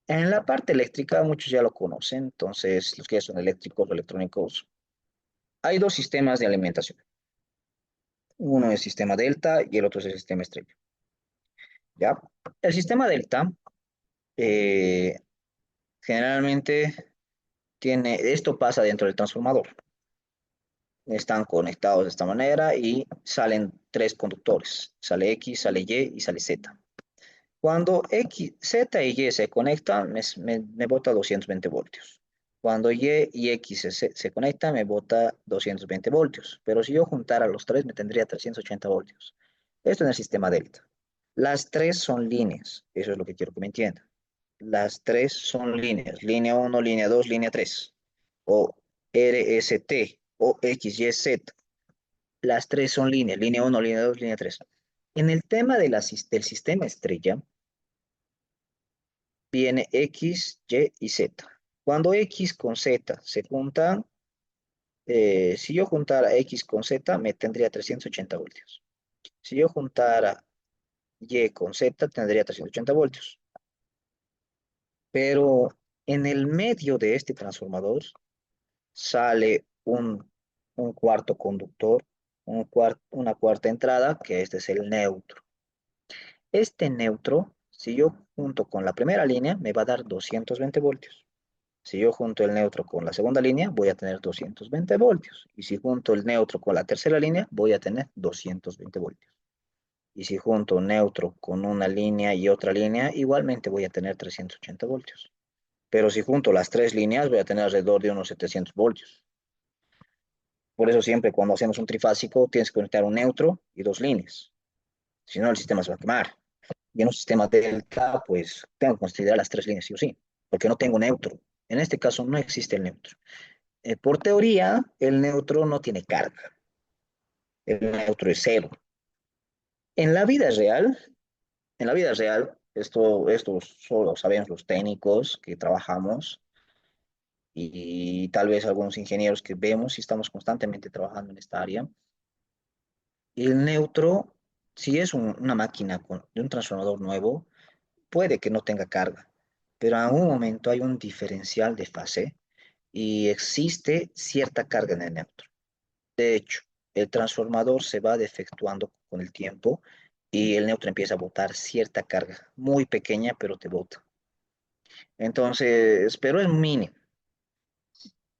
En la parte eléctrica, muchos ya lo conocen, entonces los que ya son eléctricos o electrónicos, hay dos sistemas de alimentación. Uno es el sistema delta y el otro es el sistema estrella, ¿ya? El sistema delta Eh, Generalmente esto pasa dentro del transformador. Están conectados de esta manera y salen tres conductores. Sale X, sale Y y sale Z. Cuando X, Z y Y se conectan, me bota 220 voltios. Cuando Y X se conectan, me bota 220 voltios. Pero si yo juntara los tres, me tendría 380 voltios. Esto en el sistema delta. Las tres son líneas. Eso es lo que quiero que me entiendan. Las tres son líneas. Línea uno, línea 2, línea 3. O RST o XYZ. Las tres son líneas. Línea uno, línea 2, línea 3. En el tema del sistema estrella, viene X, Y y Z. Cuando X con Z se juntan, si yo juntara X con Z, me tendría 380 voltios. Si yo juntara Y con Z, tendría 380 voltios. Pero en el medio de este transformador sale un cuarto conductor, una cuarta entrada, que este es el neutro. Este neutro, si yo junto con la primera línea, me va a dar 220 voltios. Si yo junto el neutro con la segunda línea, voy a tener 220 voltios. Y si junto el neutro con la tercera línea, voy a tener 220 voltios. Y si junto neutro con una línea y otra línea, igualmente voy a tener 380 voltios. Pero si junto las tres líneas, voy a tener alrededor de unos 700 voltios. Por eso siempre cuando hacemos un trifásico, tienes que conectar un neutro y dos líneas. Si no, el sistema se va a quemar. Y en un sistema delta, pues tengo que considerar las tres líneas sí o sí, porque no tengo neutro. En este caso no existe el neutro. Por teoría, el neutro no tiene carga. El neutro es cero. En la vida real, en la vida real, esto solo sabemos los técnicos que trabajamos y tal vez algunos ingenieros que vemos y estamos constantemente trabajando en esta área. El neutro, si es una máquina de un transformador nuevo, puede que no tenga carga, pero en algún momento hay un diferencial de fase y existe cierta carga en el neutro. De hecho, el transformador se va defectuando con el tiempo y el neutro empieza a botar cierta carga, muy pequeña, pero te bota. Entonces, pero es mínimo.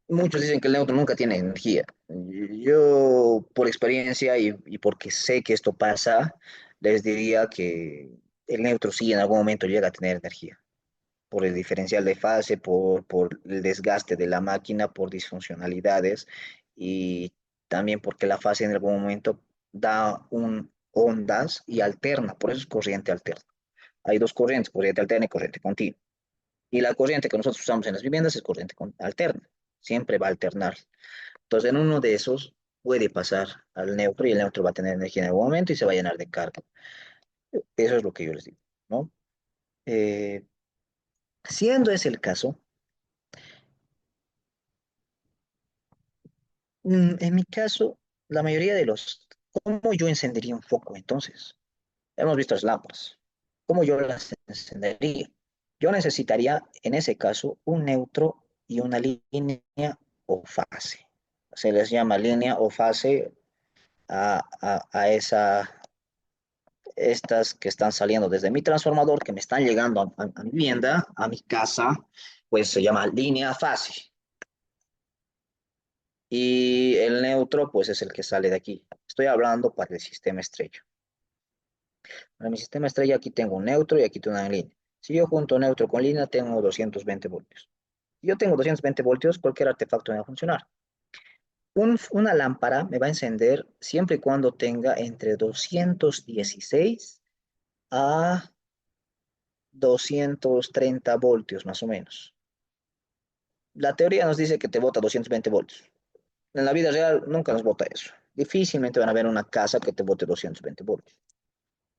Muchos dicen que el neutro nunca tiene energía. Yo, por experiencia y porque sé que esto pasa, les diría que el neutro sí en algún momento llega a tener energía, por el diferencial de fase, por el desgaste de la máquina, por disfuncionalidades y también porque la fase en algún momento da ondas y alterna, por eso es corriente alterna. Hay dos corrientes, corriente alterna y corriente continua. Y la corriente que nosotros usamos en las viviendas es corriente alterna, siempre va a alternar. Entonces, en uno de esos puede pasar al neutro y el neutro va a tener energía en algún momento y se va a llenar de carga. Eso es lo que yo les digo, ¿no? Eh, Siendo ese el caso, en mi caso, la mayoría de ¿cómo yo encendería un foco entonces? Hemos visto las lámparas. ¿Cómo yo las encendería? Yo necesitaría, en ese caso, un neutro y una línea o fase. Se les llama línea o fase a estas que están saliendo desde mi transformador, que me están llegando a mi vivienda, a mi casa, pues se llama línea fase. Y el neutro, pues es el que sale de aquí. Estoy hablando para el sistema estrella. Para mi sistema estrella aquí tengo un neutro y aquí tengo una línea. Si yo junto neutro con línea, tengo 220 voltios. Si yo tengo 220 voltios, cualquier artefacto me va a funcionar. Una lámpara me va a encender siempre y cuando tenga entre 216 a 230 voltios más o menos. La teoría nos dice que te bota 220 voltios. En la vida real nunca nos bota eso. Difícilmente van a ver una casa que te bote 220 voltios.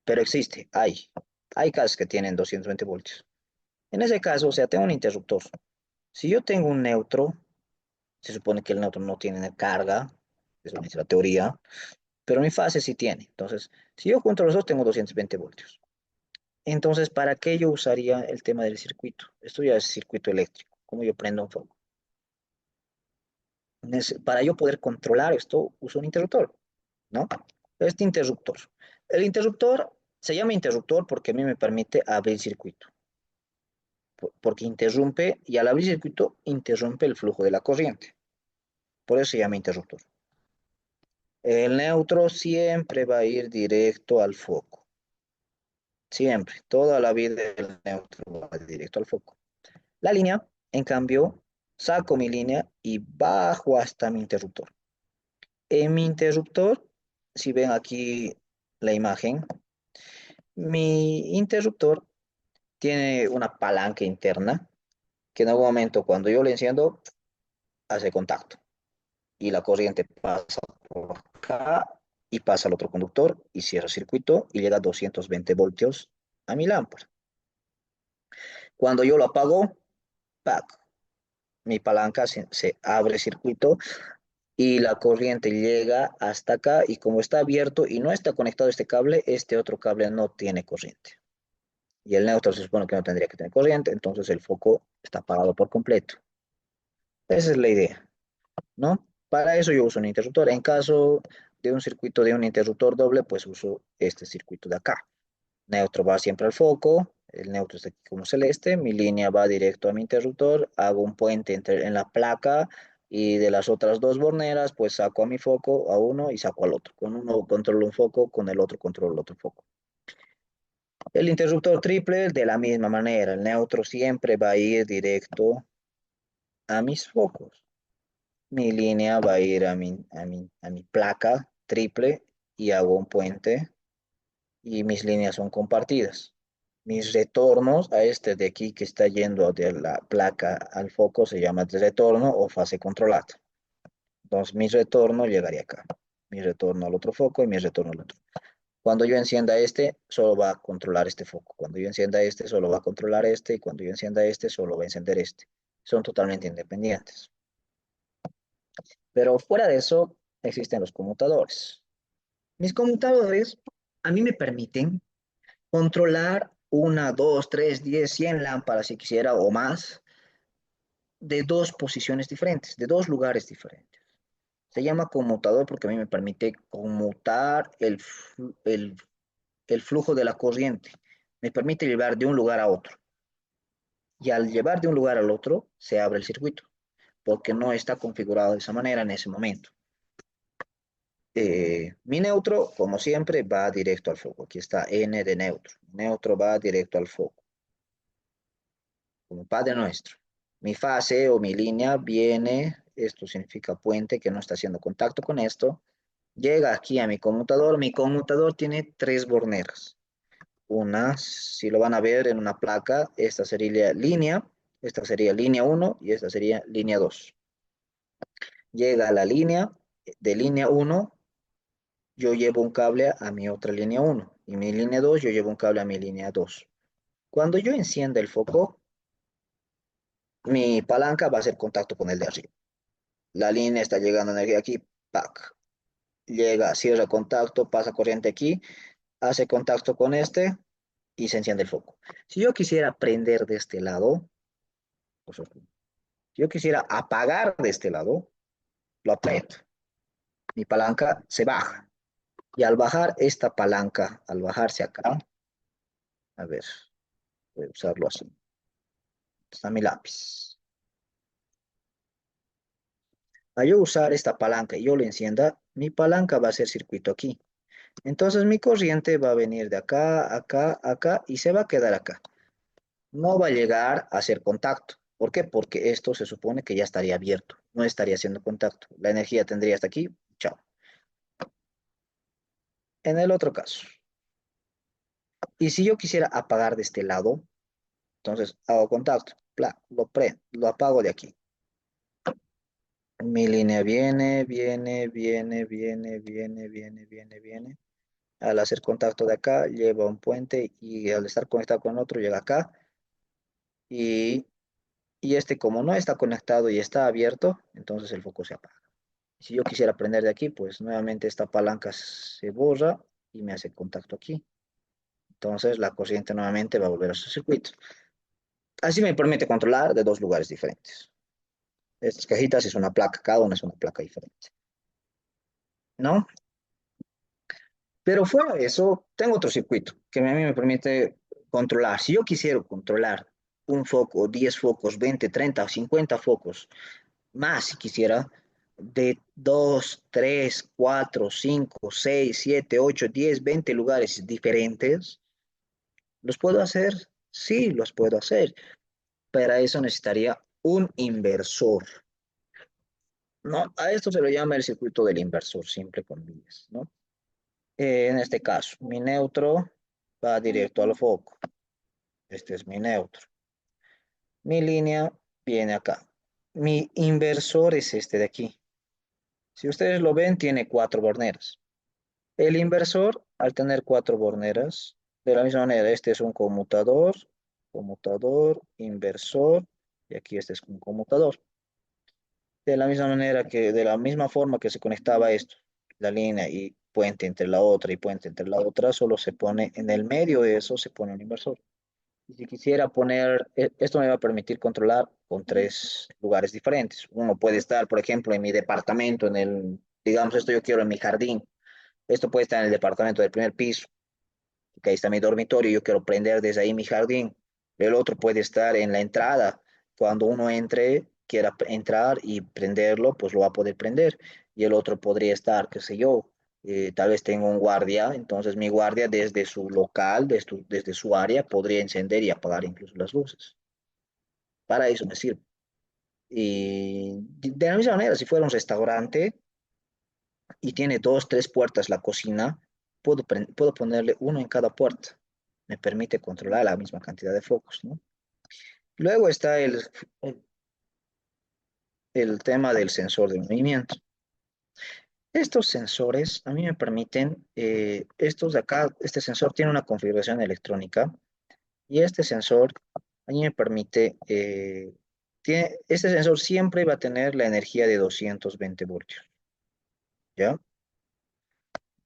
Pero existe, hay casas que tienen 220 voltios. En ese caso, o sea, tengo un interruptor. Si yo tengo un neutro, se supone que el neutro no tiene carga, eso dice la teoría, pero mi fase sí tiene. Entonces, si yo junto los dos, tengo 220 voltios. Entonces, ¿para qué yo usaría el tema del circuito? Esto ya es circuito eléctrico, como yo prendo un foco. Para yo poder controlar esto, uso un interruptor, ¿no? Este interruptor. El interruptor se llama interruptor porque a mí me permite abrir circuito. porque interrumpe, y al abrir circuito, interrumpe el flujo de la corriente. Por eso se llama interruptor. El neutro siempre va a ir directo al foco. Siempre, toda la vida el neutro va directo al foco. La línea, en cambio, saco mi línea y bajo hasta mi interruptor. En mi interruptor, si ven aquí la imagen, mi interruptor tiene una palanca interna que en algún momento cuando yo le enciendo, hace contacto y la corriente pasa por acá y pasa al otro conductor y cierra el circuito y llega a 220 voltios a mi lámpara. Cuando yo lo apago, ¡pac! Mi palanca se abre el circuito y la corriente llega hasta acá y como está abierto y no está conectado este cable, este otro cable no tiene corriente. Y el neutro se supone que no tendría que tener corriente, entonces el foco está apagado por completo. Esa es la idea, ¿no? Para eso yo uso un interruptor. En caso de un circuito de un interruptor doble, pues uso este circuito de acá. Neutro va siempre al foco, el neutro está aquí como celeste, mi línea va directo a mi interruptor, hago un puente en la placa y de las otras dos borneras, pues saco a mi foco a uno y saco al otro. Con uno controlo un foco, con el otro controlo el otro foco. El interruptor triple de la misma manera, el neutro siempre va a ir directo a mis focos. Mi línea va a ir a mi placa triple y hago un puente y mis líneas son compartidas. Mis retornos a este de aquí que está yendo de la placa al foco se llama de retorno o fase controlada. Entonces mi retorno llegaría acá. Mi retorno al otro foco y mi retorno al otro. Cuando yo encienda este, solo va a controlar este foco. Cuando yo encienda este, solo va a controlar este. Y cuando yo encienda este, solo va a encender este. Son totalmente independientes. Pero fuera de eso, existen los conmutadores. Mis conmutadores a mí me permiten controlar una, dos, tres, 10, 100 lámparas si quisiera o más de dos posiciones diferentes, de dos lugares diferentes. Se llama conmutador porque a mí me permite conmutar el flujo de la corriente. Me permite llevar de un lugar a otro. Y al llevar de un lugar al otro, se abre el circuito, porque no está configurado de esa manera en ese momento. Mi neutro, como siempre, va directo al foco. Aquí está N de neutro. Neutro va directo al foco, como Padre Nuestro. Mi fase o mi línea viene, esto significa puente que no está haciendo contacto con esto, llega aquí a mi conmutador. Mi conmutador tiene tres borneras. Una, si lo van a ver en una placa, esta sería línea 1 y esta sería línea 2. Llega a la línea de línea 1, yo llevo un cable a mi otra línea 1 y mi línea 2 yo llevo un cable a mi línea 2. Cuando yo encienda el foco, mi palanca va a hacer contacto con el de arriba. La línea está llegando energía aquí, ¡pac! Llega, cierra contacto, pasa corriente aquí, hace contacto con este y se enciende el foco. Si yo quisiera prender de este lado, pues, si yo quisiera apagar de este lado, lo aprieto. Mi palanca se baja. Y al bajar esta palanca, al bajarse acá, a ver, voy a usarlo así. Está mi lápiz. Al yo usar esta palanca y yo lo encienda, mi palanca va a hacer circuito aquí. Entonces mi corriente va a venir de acá, acá, acá y se va a quedar acá. No va a llegar a hacer contacto. ¿Por qué? Porque esto se supone que ya estaría abierto, no estaría haciendo contacto. La energía tendría hasta aquí, chao. En el otro caso, y si yo quisiera apagar de este lado, entonces hago contacto, lo prendo, lo apago de aquí. Mi línea viene, viene, viene, viene, viene, viene, viene, viene. Al hacer contacto de acá, lleva un puente y al estar conectado con otro, llega acá. Y, y este, como no está conectado y está abierto, entonces el foco se apaga. Si yo quisiera prender de aquí, pues nuevamente esta palanca se borra y me hace contacto aquí. Entonces la corriente nuevamente va a volver a su circuito. Así me permite controlar de dos lugares diferentes. Estas cajitas es una placa, cada una es una placa diferente, ¿no? Pero fuera de eso, tengo otro circuito que a mí me permite controlar. Si yo quisiera controlar un foco, 10 focos, 20, 30, 50 focos, más si quisiera, de 2, 3, 4, 5, 6, 7, 8, 10, 20 lugares diferentes, ¿los puedo hacer? Sí, los puedo hacer. Para eso necesitaría un inversor, ¿no? A esto se lo llama el circuito del inversor, simple con vías, ¿no? En este caso, mi neutro va directo al foco. Este es mi neutro. Mi línea viene acá. Mi inversor es este de aquí. Si ustedes lo ven, tiene cuatro borneras. El inversor, al tener cuatro borneras, de la misma manera, este es un conmutador, conmutador, inversor, y aquí este es un conmutador. De la misma manera que, de la misma forma que se conectaba esto, la línea y puente entre la otra y puente entre la otra, solo se pone en el medio de eso, se pone un inversor. Y si quisiera poner, esto me va a permitir controlar con tres lugares diferentes. Uno puede estar, por ejemplo, en mi departamento, en el, digamos, esto yo quiero en mi jardín. Esto puede estar en el departamento del primer piso, que ahí está mi dormitorio, yo quiero prender desde ahí mi jardín. El otro puede estar en la entrada. Cuando uno entre, quiera entrar y prenderlo, pues lo va a poder prender. Y el otro podría estar, qué sé yo, tal vez tengo un guardia, entonces mi guardia desde su local, desde su área, podría encender y apagar incluso las luces. Para eso me sirve. Y de la misma manera, si fuera un restaurante y tiene dos, tres puertas la cocina, puedo ponerle uno en cada puerta. Me permite controlar la misma cantidad de focos, ¿no? Luego está el tema del sensor de movimiento. Estos sensores a mí me permiten, estos de acá, este sensor tiene una configuración electrónica y este sensor a mí me permite, este sensor siempre va a tener la energía de 220 voltios, ¿ya?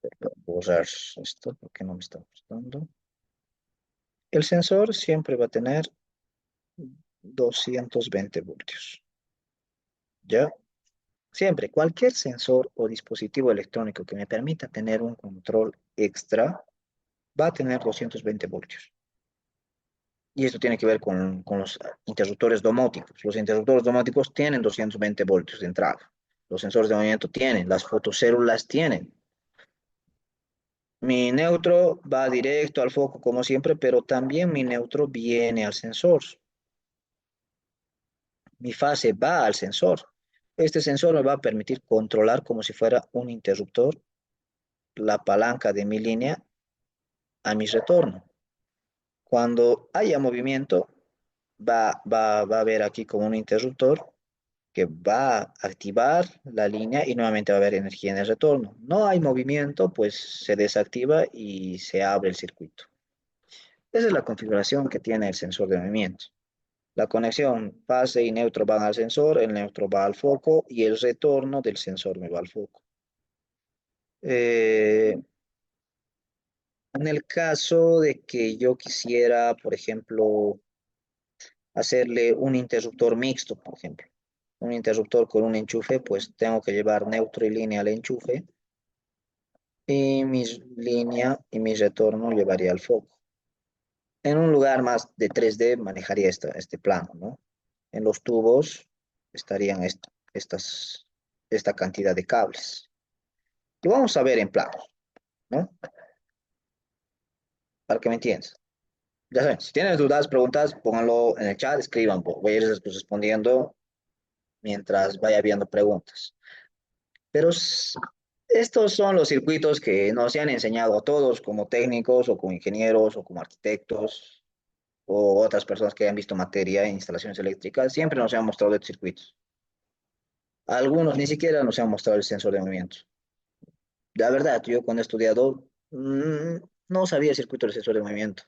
Voy a borrar esto porque no me está gustando. El sensor siempre va a tener 220 voltios, ¿ya? Siempre, cualquier sensor o dispositivo electrónico que me permita tener un control extra va a tener 220 voltios. Y esto tiene que ver con los interruptores domóticos. Los interruptores domóticos tienen 220 voltios de entrada. Los sensores de movimiento tienen, las fotocélulas tienen. Mi neutro va directo al foco como siempre, pero también mi neutro viene al sensor. Mi fase va al sensor. Este sensor me va a permitir controlar como si fuera un interruptor la palanca de mi línea a mi retorno. Cuando haya movimiento, va a haber aquí como un interruptor que va a activar la línea y nuevamente va a haber energía en el retorno. No hay movimiento, pues se desactiva y se abre el circuito. Esa es la configuración que tiene el sensor de movimiento. La conexión fase y neutro van al sensor, el neutro va al foco y el retorno del sensor me va al foco. Eh, en el caso de que yo quisiera, por ejemplo, hacerle un interruptor mixto, por ejemplo, un interruptor con un enchufe, pues tengo que llevar neutro y línea al enchufe y mi línea y mi retorno llevaría al foco. En un lugar más de 3D manejaría este plano, ¿no? En los tubos estarían esta cantidad de cables. Y vamos a ver en planos, ¿no? Para que me entiendas. Ya saben, si tienes dudas, preguntas, pónganlo en el chat, escriban, voy a ir respondiendo mientras vaya viendo preguntas. Pero estos son los circuitos que nos han enseñado a todos como técnicos o como ingenieros o como arquitectos o otras personas que han visto materia en instalaciones eléctricas. Siempre nos han mostrado estos circuitos. Algunos ni siquiera nos han mostrado el sensor de movimiento. La verdad, yo cuando he estudiado no sabía el circuito del sensor de movimiento,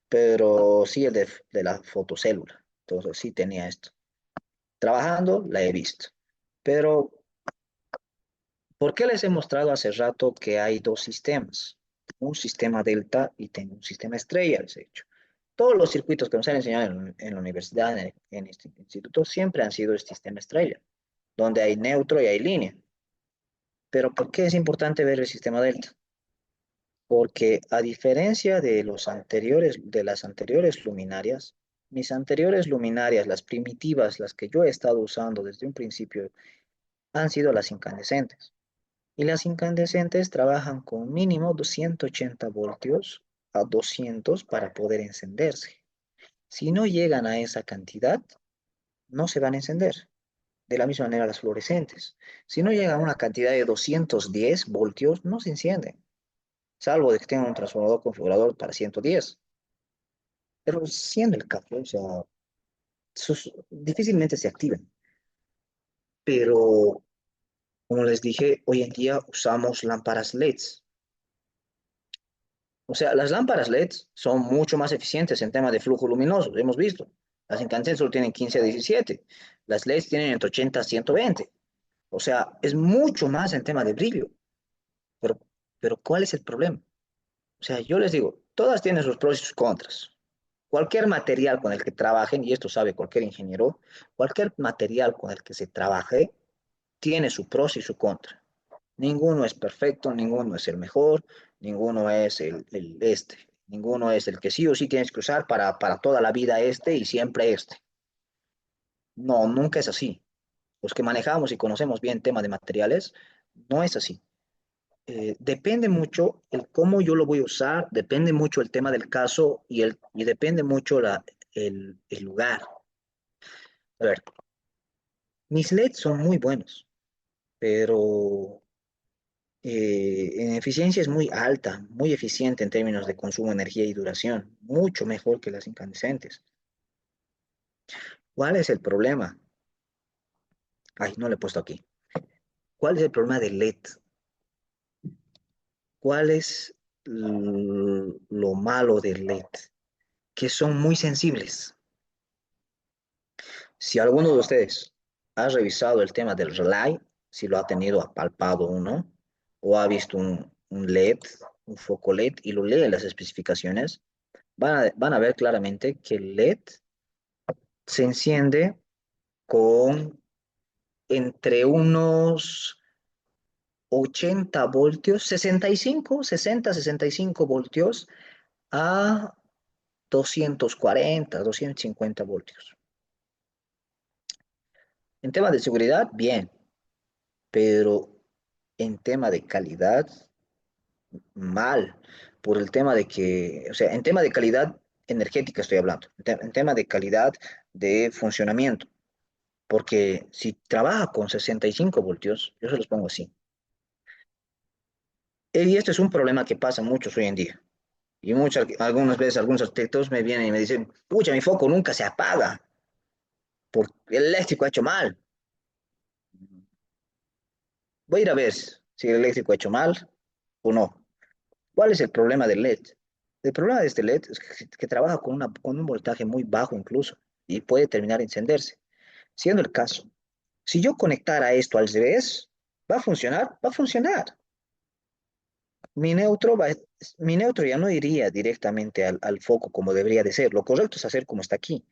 pero sí el de la fotocélula. Entonces sí tenía esto. Trabajando la he visto. Pero ¿por qué les he mostrado hace rato que hay dos sistemas? Un sistema delta y tengo un sistema estrella, les he dicho. Todos los circuitos que nos han enseñado en la universidad, en este instituto, siempre han sido el sistema estrella, donde hay neutro y hay línea. Pero ¿por qué es importante ver el sistema delta? Porque a diferencia de los anteriores, de las anteriores luminarias, Mis anteriores luminarias, las primitivas, las que yo he estado usando desde un principio, han sido las incandescentes. Y las incandescentes trabajan con mínimo 280 voltios a 200 para poder encenderse. Si no llegan a esa cantidad, no se van a encender. De la misma manera las fluorescentes. Si no llegan a una cantidad de 210 voltios, no se encienden, salvo de que tengan un transformador configurador para 110. Pero siendo el caso, o sea, difícilmente se activan. Pero, como les dije, hoy en día usamos lámparas LEDs. O sea, las lámparas LEDs son mucho más eficientes en tema de flujo luminoso, hemos visto. Las incandescentes solo tienen 15 a 17. Las LEDs tienen entre 80 a 120. O sea, es mucho más en tema de brillo. Pero, pero ¿cuál es el problema? O sea, yo les digo, todas tienen sus pros y sus contras. Cualquier material con el que trabajen, y esto sabe cualquier ingeniero, cualquier material con el que se trabaje tiene su pros y su contra. Ninguno es perfecto, ninguno es el mejor, ninguno es ninguno es el que sí o sí tienes que usar para toda la vida y siempre este. No, nunca es así. Los que manejamos y conocemos bien tema de materiales, no es así. Depende mucho el cómo yo lo voy a usar, depende mucho el tema del caso y depende mucho el lugar. A ver, mis LEDs son muy buenos, pero en eficiencia es muy alta, muy eficiente en términos de consumo de energía y duración, mucho mejor que las incandescentes. ¿Cuál es el problema? Ay, no lo he puesto aquí. ¿Cuál es el problema del LED? ¿Cuál es lo malo del LED? Que son muy sensibles. Si alguno de ustedes ha revisado el tema del relay, si lo ha tenido apalpado uno, o ha visto un LED, un foco LED, y lo lee en las especificaciones, van a ver claramente que el LED se enciende con entre unos 80 voltios, 65, 60, 65 voltios a 240, 250 voltios. En tema de seguridad, bien, pero en tema de calidad, mal, por el tema de que, o sea, en tema de calidad energética estoy hablando, en tema de calidad de funcionamiento, porque si trabaja con 65 voltios, yo se los pongo así. Y este es un problema que pasa muchos hoy en día. Y algunas veces algunos arquitectos me vienen y me dicen, pucha, mi foco nunca se apaga, porque el eléctrico ha hecho mal. Voy a ir a ver si el eléctrico ha hecho mal o no. ¿Cuál es el problema del LED? El problema de este LED es que trabaja con un voltaje muy bajo incluso y puede terminar de encenderse. Siendo el caso, si yo conectara esto al revés, ¿va a funcionar? Va a funcionar. Mi neutro, va, mi neutro ya no iría directamente al foco como debería de ser. Lo correcto es hacer como está aquí.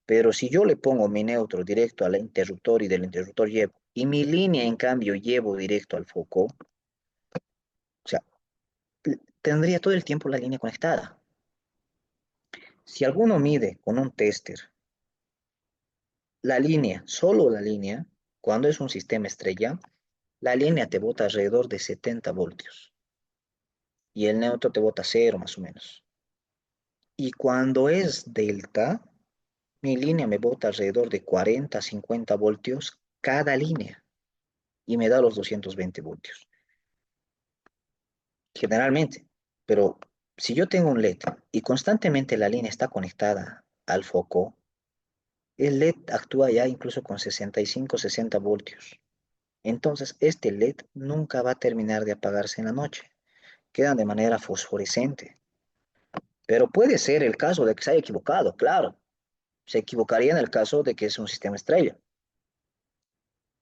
Pero si yo le pongo mi neutro directo al interruptor y del interruptor llevo, y mi línea en cambio llevo directo al foco, o sea, tendría todo el tiempo la línea conectada. Si alguno mide con un tester la línea, solo la línea, cuando es un sistema estrella, la línea te bota alrededor de 70 voltios y el neutro te bota cero más o menos. Y cuando es delta, mi línea me bota alrededor de 40, 50 voltios cada línea y me da los 220 voltios, generalmente. Pero si yo tengo un LED y constantemente la línea está conectada al foco, el LED actúa ya incluso con 65, 60 voltios. Entonces, este LED nunca va a terminar de apagarse en la noche. Quedan de manera fosforescente. Pero puede ser el caso de que se haya equivocado, claro. Se equivocaría en el caso de que es un sistema estrella.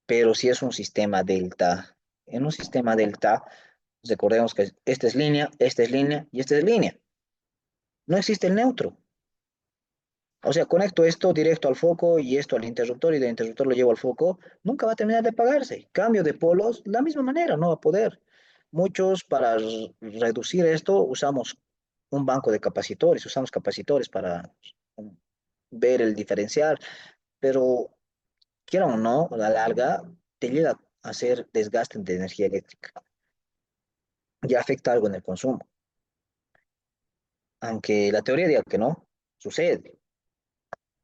Pero si es un sistema delta, en un sistema delta, recordemos que esta es línea y esta es línea. No existe el neutro. O sea, conecto esto directo al foco y esto al interruptor y del interruptor lo llevo al foco, nunca va a terminar de apagarse. Cambio de polos, la misma manera, no va a poder. Muchos para reducir esto usamos un banco de capacitores, usamos capacitores para ver el diferencial, pero quiera o no, a la larga te llega a hacer desgaste de energía eléctrica y afecta algo en el consumo. Aunque la teoría diga que no, sucede.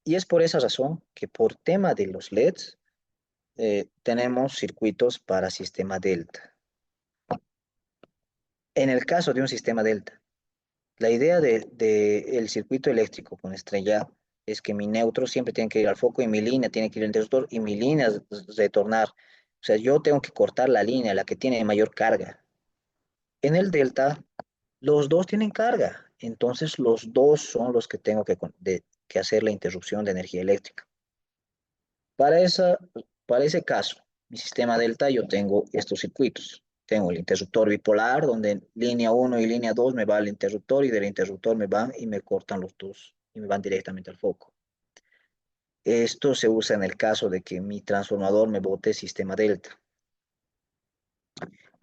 Y es por esa razón que por tema de los LEDs tenemos circuitos para sistema Delta. En el caso de un sistema Delta, la idea el circuito eléctrico con estrella es que mi neutro siempre tiene que ir al foco y mi línea tiene que ir al interruptor y mi línea retornar. O sea, yo tengo que cortar la línea, la que tiene mayor carga. En el delta, los dos tienen carga. Entonces, los dos son los que tengo que hacer la interrupción de energía eléctrica. Para esa, para ese caso, mi sistema delta, yo tengo estos circuitos. Tengo el interruptor bipolar, donde en línea uno y línea 2 me va el interruptor y del interruptor me van y me cortan los dos y me van directamente al foco. Esto se usa en el caso de que mi transformador me bote sistema delta.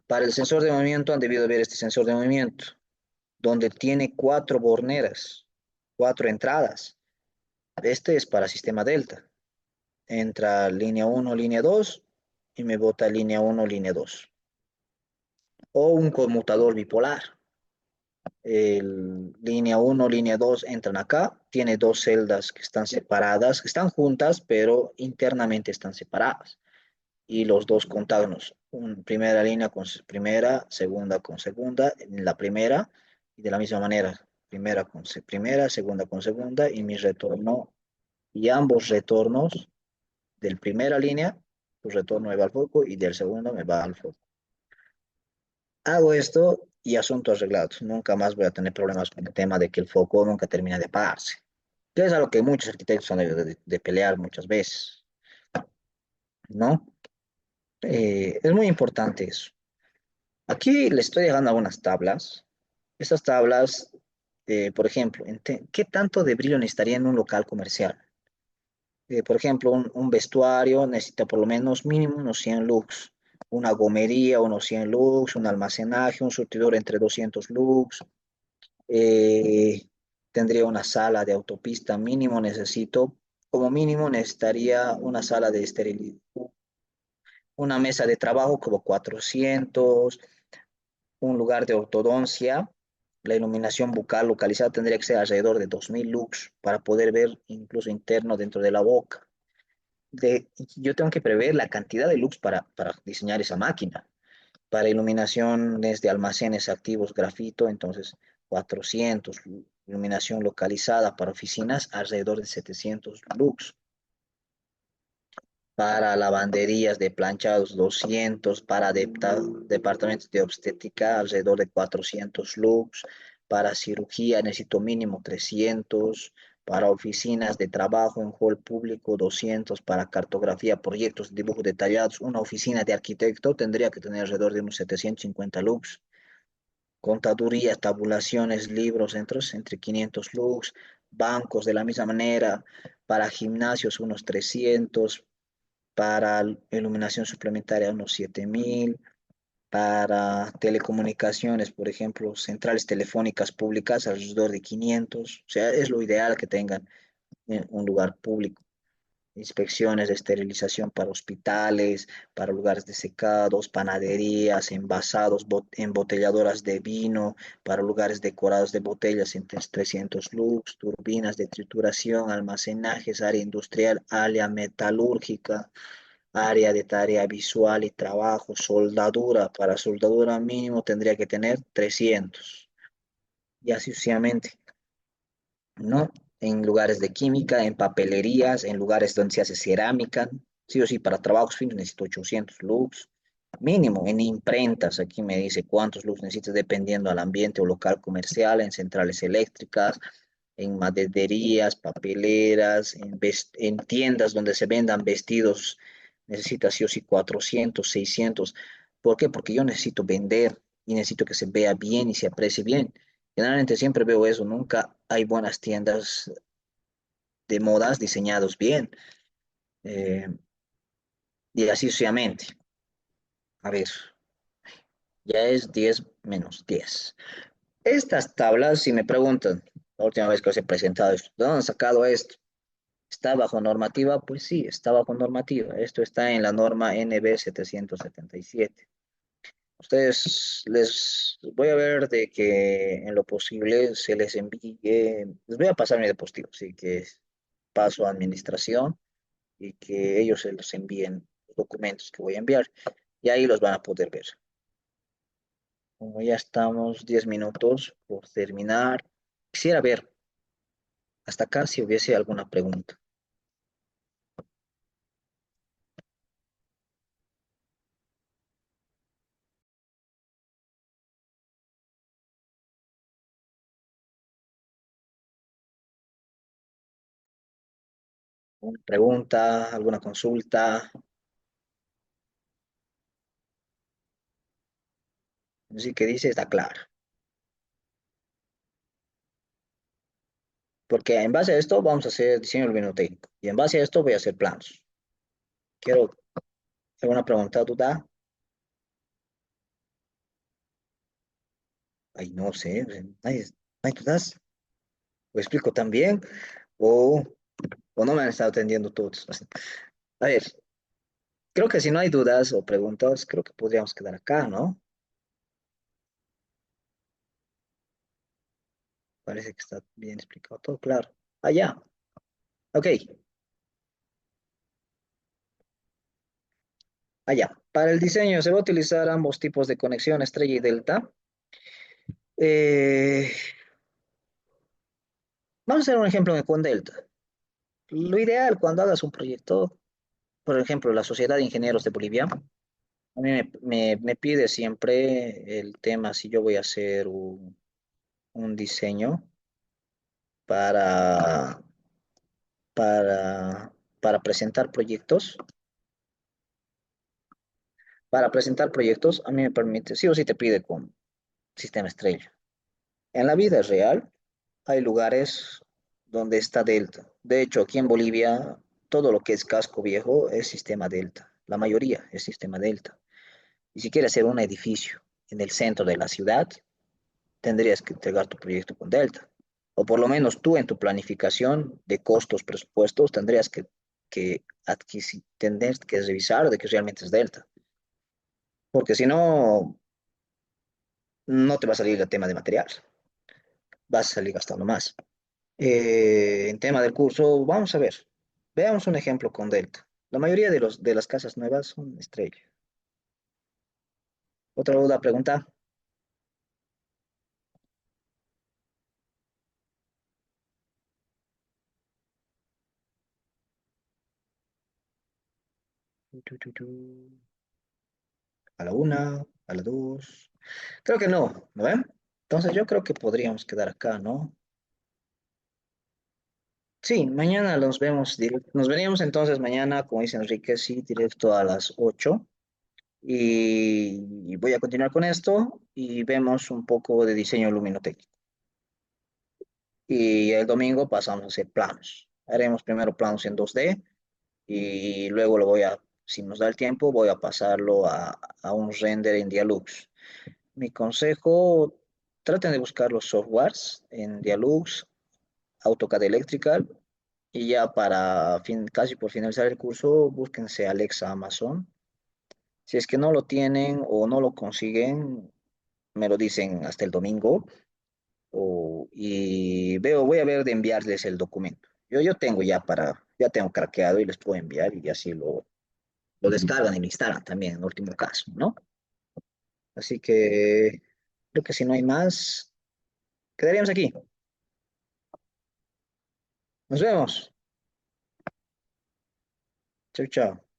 Para el sensor de movimiento han debido ver este sensor de movimiento, donde tiene cuatro borneras, cuatro entradas. Este es para sistema delta. Entra línea uno, línea 2 y me bota línea uno, línea 2. O un conmutador bipolar. Línea uno, línea 2 entran acá. Tiene dos celdas que están separadas, que están juntas, pero internamente están separadas. Y los dos contados, primera línea con primera, segunda con segunda, en la primera, y de la misma manera, primera con primera, segunda con segunda, y mi retorno, y ambos retornos del primera línea, pues retorno me va al foco, y del segundo me va al foco. Hago esto y asunto arreglado. Nunca más voy a tener problemas con el tema de que el foco nunca termina de apagarse. Que es algo que muchos arquitectos han debido de pelear muchas veces, ¿no? Es muy importante eso. Aquí le estoy dejando algunas tablas. Esas tablas, por ejemplo, ¿qué tanto de brillo necesitaría en un local comercial? Por ejemplo, un vestuario necesita por lo menos mínimo unos 100 lux, una gomería, unos 100 lux, un almacenaje, un surtidor entre 200 lux. eh, Tendría una sala de autopista mínimo, como mínimo necesitaría una sala de esterilidad, una mesa de trabajo como 400, un lugar de ortodoncia. La iluminación bucal localizada tendría que ser alrededor de 2000 lux para poder ver incluso interno dentro de la boca. Yo tengo que prever la cantidad de lux para diseñar esa máquina. Para iluminación desde almacenes activos grafito, entonces 400. Iluminación localizada para oficinas, alrededor de 700 lux. Para lavanderías de planchados, 200. Para departamentos de obstétrica, alrededor de 400 lux. Para cirugía necesito mínimo 300. Para oficinas de trabajo en hall público, 200. Para cartografía, proyectos, dibujos detallados, una oficina de arquitecto tendría que tener alrededor de unos 750 lux. Contaduría, tabulaciones, libros, entre 500 lux. Bancos de la misma manera. Para gimnasios, unos 300. Para iluminación suplementaria, unos 7000. Para telecomunicaciones, por ejemplo, centrales telefónicas públicas, alrededor de 500. O sea, es lo ideal que tengan en un lugar público. Inspecciones de esterilización para hospitales, para lugares de secados, panaderías, envasados, embotelladoras de vino, para lugares decorados de botellas entre 300 lux, turbinas de trituración, almacenajes, área industrial, área metalúrgica, área de tarea visual y trabajo, soldadura. Para soldadura mínimo tendría que tener 300 y así sucesivamente, ¿no? En lugares de química, en papelerías, en lugares donde se hace cerámica. Sí o sí, para trabajos finos necesito 800 lux. Mínimo, en imprentas, aquí me dice cuántos lux necesitas dependiendo al ambiente o local comercial, en centrales eléctricas, en madererías, papeleras, en tiendas donde se vendan vestidos, necesitas sí o sí 400, 600. ¿Por qué? Porque yo necesito vender y necesito que se vea bien y se aprecie bien. Generalmente siempre veo eso, nunca hay buenas tiendas de modas diseñados bien. eh, y así sucesivamente. A ver, ya es 10 menos 10. Estas tablas, si me preguntan, la última vez que os he presentado esto, ¿de dónde han sacado esto? ¿Está bajo normativa? Pues sí, está bajo normativa. Esto está en la norma NB 777. Ustedes les voy a ver de que en lo posible se les envíe, les voy a pasar mi diapositiva, así que paso a administración y que ellos se los envíen los documentos que voy a enviar y ahí los van a poder ver. Como ya estamos 10 minutos por terminar, quisiera ver hasta acá si hubiese alguna pregunta. ¿Una pregunta, alguna consulta? Así que dice, está claro. Porque en base a esto vamos a hacer diseño luminotécnico y en base a esto voy a hacer planos. Quiero alguna pregunta, duda. Ay, no sé, ¿hay dudas? ¿Lo explico también? O, o no me han estado atendiendo todos. A ver, creo que si no hay dudas o preguntas, creo que podríamos quedar acá, ¿no? Parece que está bien explicado todo, claro. Allá, ok, allá. Para el diseño se va a utilizar ambos tipos de conexión, estrella y delta. Eh, Vamos a hacer un ejemplo con delta. Lo ideal cuando hagas un proyecto, por ejemplo, la Sociedad de Ingenieros de Bolivia, a mí me pide siempre el tema si yo voy a hacer un diseño para, para, para presentar proyectos. Para presentar proyectos, a mí me permite, sí o sí te pide con sistema estrella. En la vida real hay lugares donde está Delta. De hecho, aquí en Bolivia, todo lo que es casco viejo es sistema Delta. La mayoría es sistema Delta. Y si quieres hacer un edificio en el centro de la ciudad, tendrías que entregar tu proyecto con Delta. O por lo menos tú en tu planificación de costos, presupuestos, tendrías que revisar de que realmente es Delta. Porque si no, no te va a salir el tema de material. Vas a salir gastando más. En tema del curso, vamos a ver. Veamos un ejemplo con Delta. La mayoría de las casas nuevas son estrella. Otra duda, pregunta. Tu, tu, tu. A la una, a la dos. Creo que no, ¿no ven? Entonces yo creo que podríamos quedar acá, ¿no? Sí, mañana nos vemos. Nos veríamos entonces mañana, como dice Enrique, sí, directo a las 8. Y voy a continuar con esto y vemos un poco de diseño luminotécnico. Y el domingo pasamos a hacer planos. Haremos primero planos en 2D y luego si nos da el tiempo, voy a pasarlo a un render en Dialux. Mi consejo, traten de buscar los softwares en Dialux, AutoCAD Electrical y ya casi por finalizar el curso, búsquense Alexa Amazon. Si es que no lo tienen o no lo consiguen, me lo dicen hasta el domingo voy a ver de enviarles el documento. Yo tengo ya tengo craqueado y les puedo enviar y así lo descargan y lo instalan también en último caso, ¿no? Así que creo que si no hay más, quedaríamos aquí. Nos vemos. Chau, chao.